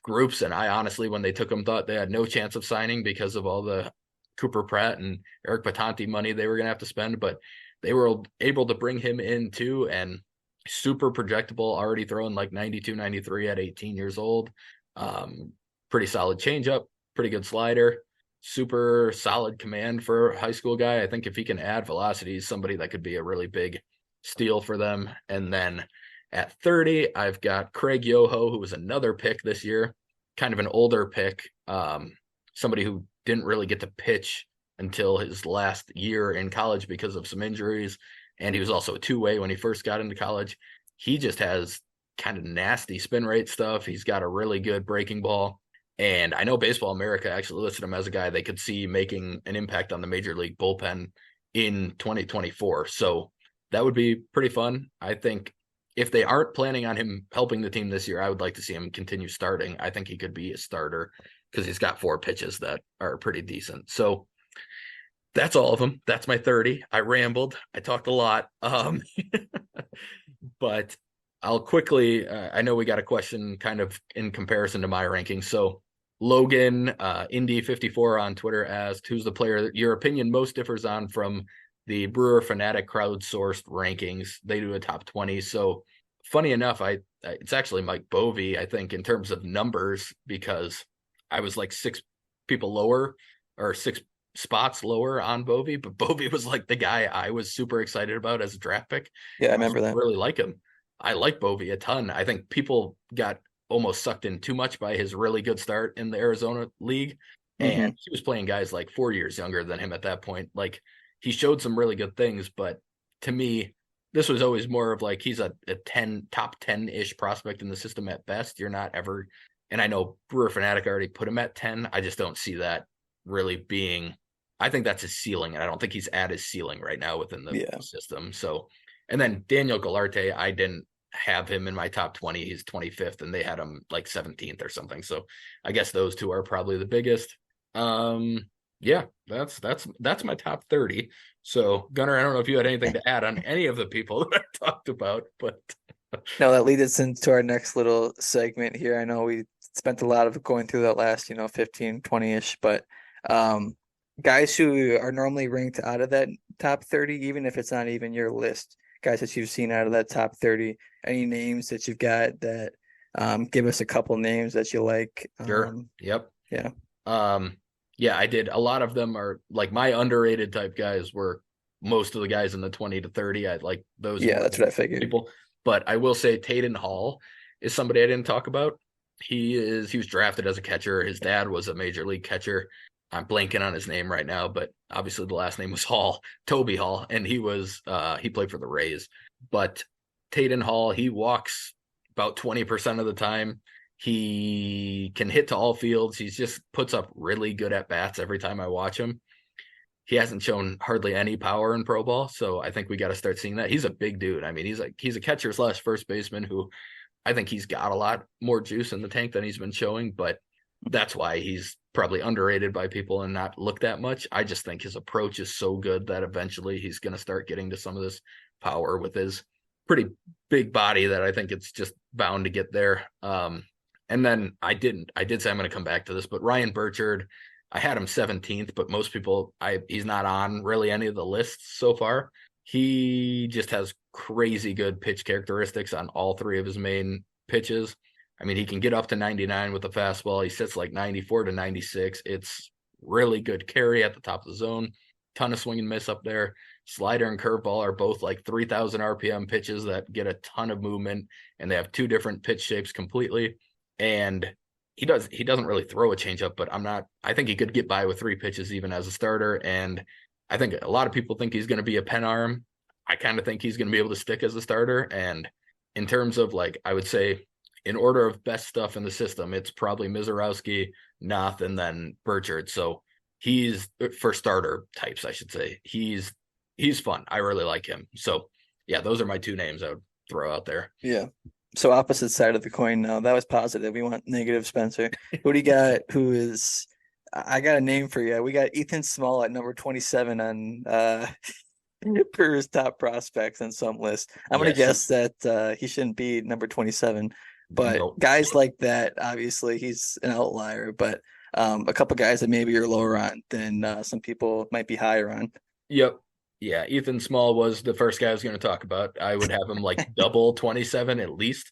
groups. And I honestly, when they took him, thought they had no chance of signing because of all the Cooper Pratt and Eric Batanti money they were going to have to spend. But they were able to bring him in too, and super projectable, already throwing like 92, 93 at 18 years old. Pretty solid changeup, pretty good slider, super solid command for a high school guy. I think if he can add velocity, he's somebody that could be a really big steal for them. And then at 30, I've got Craig Yoho, who was another pick this year, kind of an older pick, somebody who didn't really get to pitch until his last year in college because of some injuries. And he was also a two-way when he first got into college. He just has kind of nasty spin rate stuff. He's got a really good breaking ball. And I know Baseball America actually listed him as a guy they could see making an impact on the major league bullpen in 2024. So that would be pretty fun. I think if they aren't planning on him helping the team this year, I would like to see him continue starting. I think he could be a starter because he's got 4 pitches that are pretty decent. So that's all of them. That's my 30. I rambled. I talked a lot. But I'll quickly, I know we got a question kind of in comparison to my ranking. So Logan, Indy54 on Twitter asked, who's the player that your opinion most differs on from the Brewer Fanatic crowdsourced rankings? They do a top 20. So funny enough, it's actually Mike Bovee, I think, in terms of numbers, because I was like 6 people lower or 6 spots lower on Bovee, but Bovee was like the guy I was super excited about as a draft pick. Yeah, I remember that. Really like him. I like Bovee a ton. I think people got almost sucked in too much by his really good start in the Arizona League. And he was playing guys like 4 years younger than him at that point. Like, he showed some really good things, but to me, this was always more of like, he's a top 10-ish prospect in the system at best. You're not ever, and I know Brewer Fanatic already put him at 10. I just don't see that really being, I think that's his ceiling, and I don't think he's at his ceiling right now within the system. So, and then Daniel Galarte, I didn't have him in my top 20. He's 25th, and they had him like 17th or something. So I guess those two are probably the biggest. Yeah, that's my top 30. So Gunnar, I don't know if you had anything to add on any of the people that I talked about, but no, that leads us into our next little segment here. I know we spent a lot of going through that last, 15, 20-ish, but guys who are normally ranked out of that top 30, even if it's not even your list, guys that you've seen out of that top 30, any names that you've got that give us a couple names that you like. Sure. Yep. Yeah. Yeah, I did. A lot of them are like my underrated type guys were most of the guys in the 20 to 30. I like those. Yeah, that's what I figured. People. But I will say Taden Hall is somebody I didn't talk about. He was drafted as a catcher. His dad was a major league catcher. I'm blanking on his name right now, but obviously the last name was Hall, Toby Hall, and he played for the Rays. But Taden Hall, he walks about 20% of the time. He can hit to all fields. He just puts up really good at bats every time I watch him. He hasn't shown hardly any power in pro ball, so I think we got to start seeing that. He's a big dude. I mean, he's a catcher / first baseman who I think he's got a lot more juice in the tank than he's been showing, but that's why he's probably underrated by people and not looked at much. I just think his approach is so good that eventually he's going to start getting to some of this power with his pretty big body that I think it's just bound to get there. And then I did say I'm going to come back to this, but Ryan Burchard, I had him 17th, but most people, he's not on really any of the lists so far. He just has crazy good pitch characteristics on all 3 of his main pitches. I mean, he can get up to 99 with the fastball. He sits like 94 to 96. It's really good carry at the top of the zone. Ton of swing and miss up there. Slider and curveball are both like 3,000 RPM pitches that get a ton of movement, and they have 2 different pitch shapes completely. And he doesn't really throw a changeup, but I think he could get by with 3 pitches even as a starter. And I think a lot of people think he's going to be a pen arm. I kind of think he's going to be able to stick as a starter. And in terms of like, I would say in order of best stuff in the system, it's probably Mizorowski, Noth, and then Burchard. So he's for starter types, I should say. He's fun. I really like him. So yeah, those are my 2 names I would throw out there. Yeah. So opposite side of the coin now. That was positive. We want negative, Spencer. Who do you got who is I got a name for you. We got Ethan Small at number 27 on Brewers top prospects on some list. I'm gonna Yes. guess that he shouldn't be number 27, but No. guys like that, obviously he's an outlier, but a couple guys that maybe you're lower on than some people might be higher on. Yep. Yeah, Ethan Small was the first guy I was going to talk about. I would have him like double 27 at least.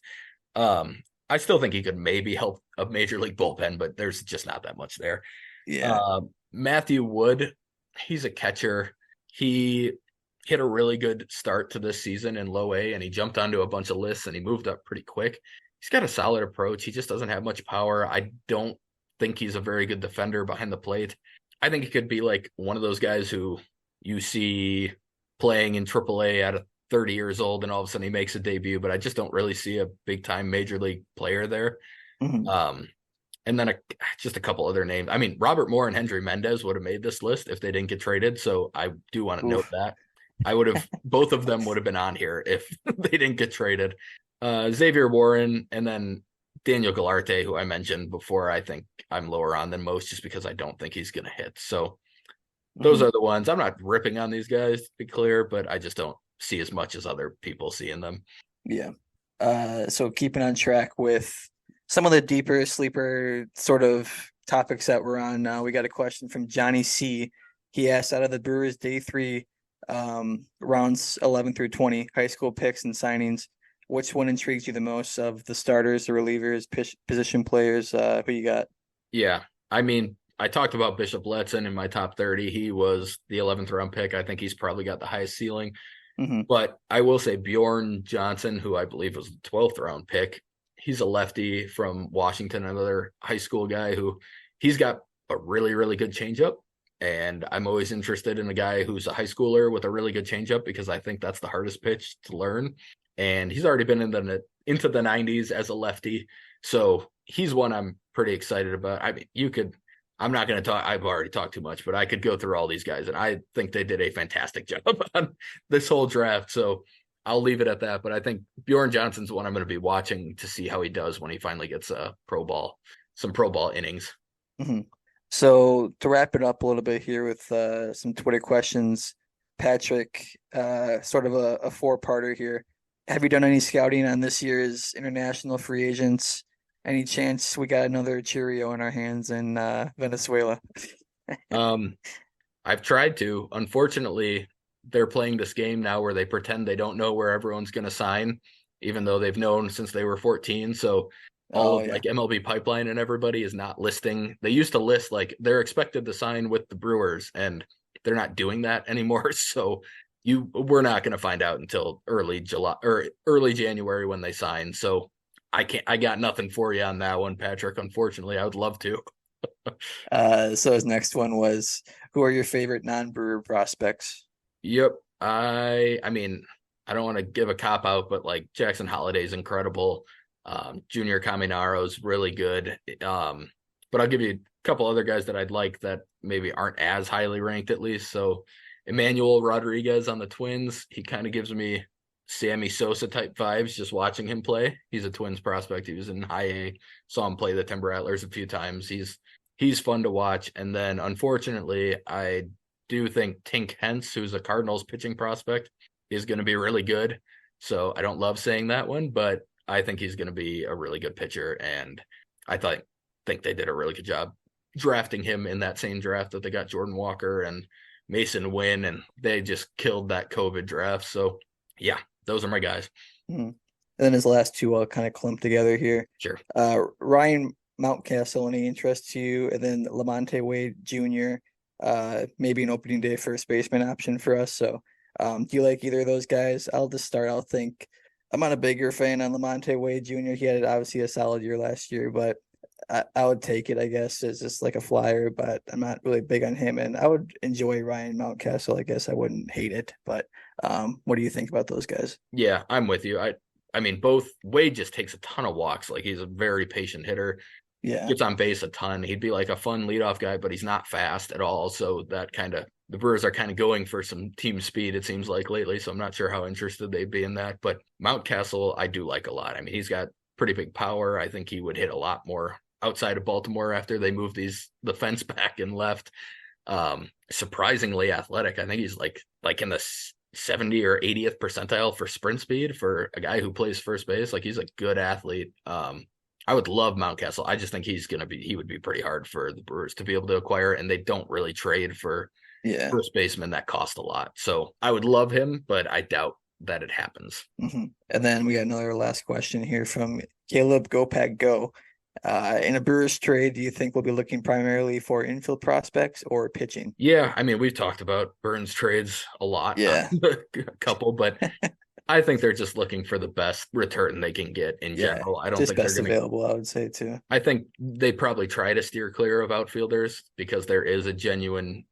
I still think he could maybe help a major league bullpen, but there's just not that much there. Yeah. Matthew Wood, he's a catcher. He hit a really good start to this season in low A, and he jumped onto a bunch of lists and he moved up pretty quick. He's got a solid approach. He just doesn't have much power. I don't think he's a very good defender behind the plate. I think he could be like one of those guys who you see playing in AAA at 30 years old and all of a sudden he makes a debut, but I just don't really see a big time major league player there. Mhm. And then just a couple other names. I mean, Robert Moore and Hendry Mendez would have made this list if they didn't get traded. So I do want to note Oof. that. Both of them would have been on here if they didn't get traded. Xavier Warren and then Daniel Galarte, who I mentioned before, I think I'm lower on than most just because I don't think he's going to hit. So those Mhm. are the ones. I'm not ripping on these guys, to be clear, but I just don't see as much as other people see in them. Yeah. So keeping on track with some of the deeper sleeper sort of topics that we're on now, we got a question from Johnny C. He asked, out of the Brewers day 3 rounds 11 through 20 high school picks and signings, which one intrigues you the most of the starters, the relievers, position players? Who you got? Yeah. I mean, I talked about Bishop Letson in my top 30. He was the 11th round pick. I think he's probably got the highest ceiling. Hmm. But I will say Bjorn Johnson, who I believe was the 12th round pick, he's a lefty from Washington, another high school guy who he's got a really, really good changeup. And I'm always interested in a guy who's a high schooler with a really good changeup because I think that's the hardest pitch to learn. And he's already been into the 90s as a lefty. So he's one I'm pretty excited about. I mean, I'm not going to talk. I've already talked too much, but I could go through all these guys, and I think they did a fantastic job on this whole draft. So I'll leave it at that. But I think Bjorn Johnson's one I'm going to be watching to see how he does when he finally gets some pro ball innings. Hmm. So to wrap it up a little bit here with some Twitter questions, Patrick, sort of a four-parter here. Have you done any scouting on this year's international free agents? Any chance we got another Chourio in our hands in Venezuela? Um, I've tried to. Unfortunately, they're playing this game now where they pretend they don't know where everyone's going to sign, even though they've known since they were 14. So all Oh of yeah. like MLB Pipeline and everybody is not listing. They used to list like they're expected to sign with the Brewers, and they're not doing that anymore. So we're not going to find out until early July or early January when they sign. So I got nothing for you on that one, Patrick. Unfortunately, I would love to. So his next one was, who are your favorite non-Brewer prospects? Yep. I mean, I don't want to give a cop out, but like Jackson Holiday's incredible. Junior Caminaro's really good. But I'll give you a couple other guys that I'd like that maybe aren't as highly ranked at least. So Emmanuel Rodriguez on the Twins, he kind of gives me Sammy Sosa type vibes just watching him play. He's a Twins prospect. He was in high A, saw him play the Timber Rattlers a few times. He's fun to watch. And then unfortunately, I do think Tink Hence, who's a Cardinals pitching prospect, is going to be really good. So I don't love saying that one, but I think he's going to be a really good pitcher. And I think they did a really good job drafting him in that same draft that they got Jordan Walker and Mason Wynn, and they just killed that COVID draft. So yeah, those are my guys. Hmm. And then his last two I'll kind of clump together here. Sure. Ryan Mountcastle, any interest to you? And then Lamonte Wade Jr., maybe an opening day first baseman option for us. So do you like either of those guys? I'll just start. I'll think I'm not a bigger fan on Lamonte Wade Jr. He had obviously a solid year last year, but I would take it, I guess, as just like a flyer, but I'm not really big on him. And I would enjoy Ryan Mountcastle. I guess I wouldn't hate it, but what do you think about those guys? Yeah, I'm with you. I mean, both Wade just takes a ton of walks. Like he's a very patient hitter, Yeah, gets on base a ton. He'd be like a fun leadoff guy, but he's not fast at all. So that kind of the Brewers are kind of going for some team speed, it seems like lately. So I'm not sure how interested they'd be in that. But Mountcastle, I do like a lot. I mean, he's got pretty big power. I think he would hit a lot more outside of Baltimore after they move the fence back and left. Surprisingly athletic. I think he's like in the 70 or 80th percentile for sprint speed for a guy who plays first base. Like he's a good athlete. I would love Mountcastle. I just think he would be pretty hard for the Brewers to be able to acquire, and they don't really trade for yeah. first baseman that cost a lot. So I would love him, but I doubt that it happens. And then we got another last question here from Caleb Go Pack Go. In a Brewers trade, do you think we'll be looking primarily for infield prospects or pitching? Yeah, I mean, we've talked about Burns trades a lot, Yeah, a couple, but I think they're just looking for the best return they can get in yeah. general. I don't Just think they're best going to. available, I would say too. I think they probably try to steer clear of outfielders because there is a genuine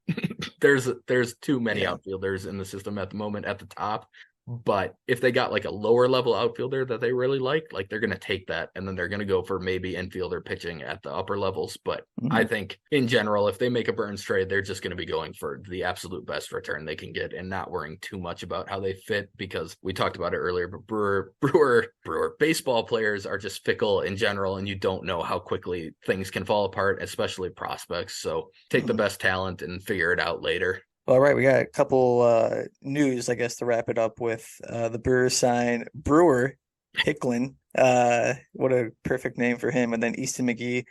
there's too many Yeah. outfielders in the system at the moment at the top. But if they got like a lower level outfielder that they really like they're going to take that and then they're going to go for maybe infielder pitching at the upper levels. But I Mhm. think in general, if they make a Burns trade, they're just going to be going for the absolute best return they can get and not worrying too much about how they fit because we talked about it earlier. But Brewer baseball players are just fickle in general, and you don't know how quickly things can fall apart, especially prospects. So take the Mhm. best talent and figure it out later. All right, we got a couple news, I guess, to wrap it up with the Brewers sign Brewer Hicklin. What a perfect name for him. And then Easton McGee,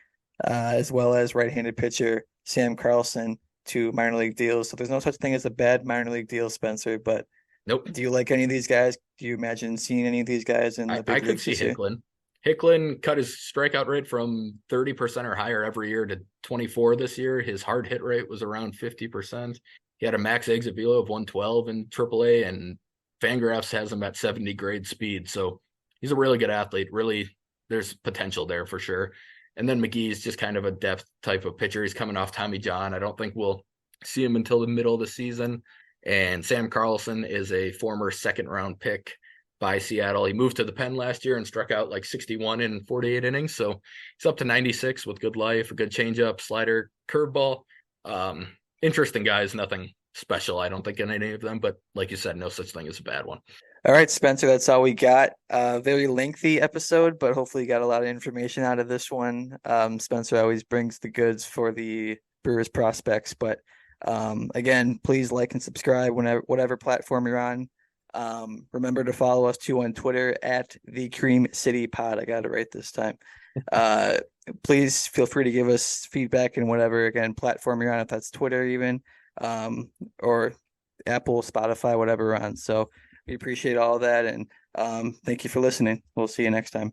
as well as right-handed pitcher Sam Carlson to minor league deals. So there's no such thing as a bad minor league deal, Spencer. But Nope. do you like any of these guys? Do you imagine seeing any of these guys in the I big could leagues see this year? Hicklin. Hicklin cut his strikeout rate from 30% or higher every year to 24 this year. His hard hit rate was around 50%. He had a max exit velo of 112 in AAA, and Fangraphs has him at 70 grade speed. So he's a really good athlete. Really, there's potential there for sure. And then McGee's just kind of a depth type of pitcher. He's coming off Tommy John. I don't think we'll see him until the middle of the season. And Sam Carlson is a former second round pick by Seattle. He moved to the pen last year and struck out like 61 in 48 innings. So he's up to 96 with good life, a good changeup, slider, curveball. Interesting guys, nothing special, I don't think, in any of them. But like you said, no such thing as a bad one. All right, Spencer, that's all we got. Very lengthy episode, but hopefully you got a lot of information out of this one. Spencer always brings the goods for the Brewers prospects, but again, please like and subscribe whenever whatever platform you're on. Remember to follow us too on Twitter at the Cream City Pod. I got it right this time. Uh, Please feel free to give us feedback and whatever again platform you're on, if that's Twitter even, or Apple, Spotify, whatever we're on. So we appreciate all that, and thank you for listening. We'll see you next time.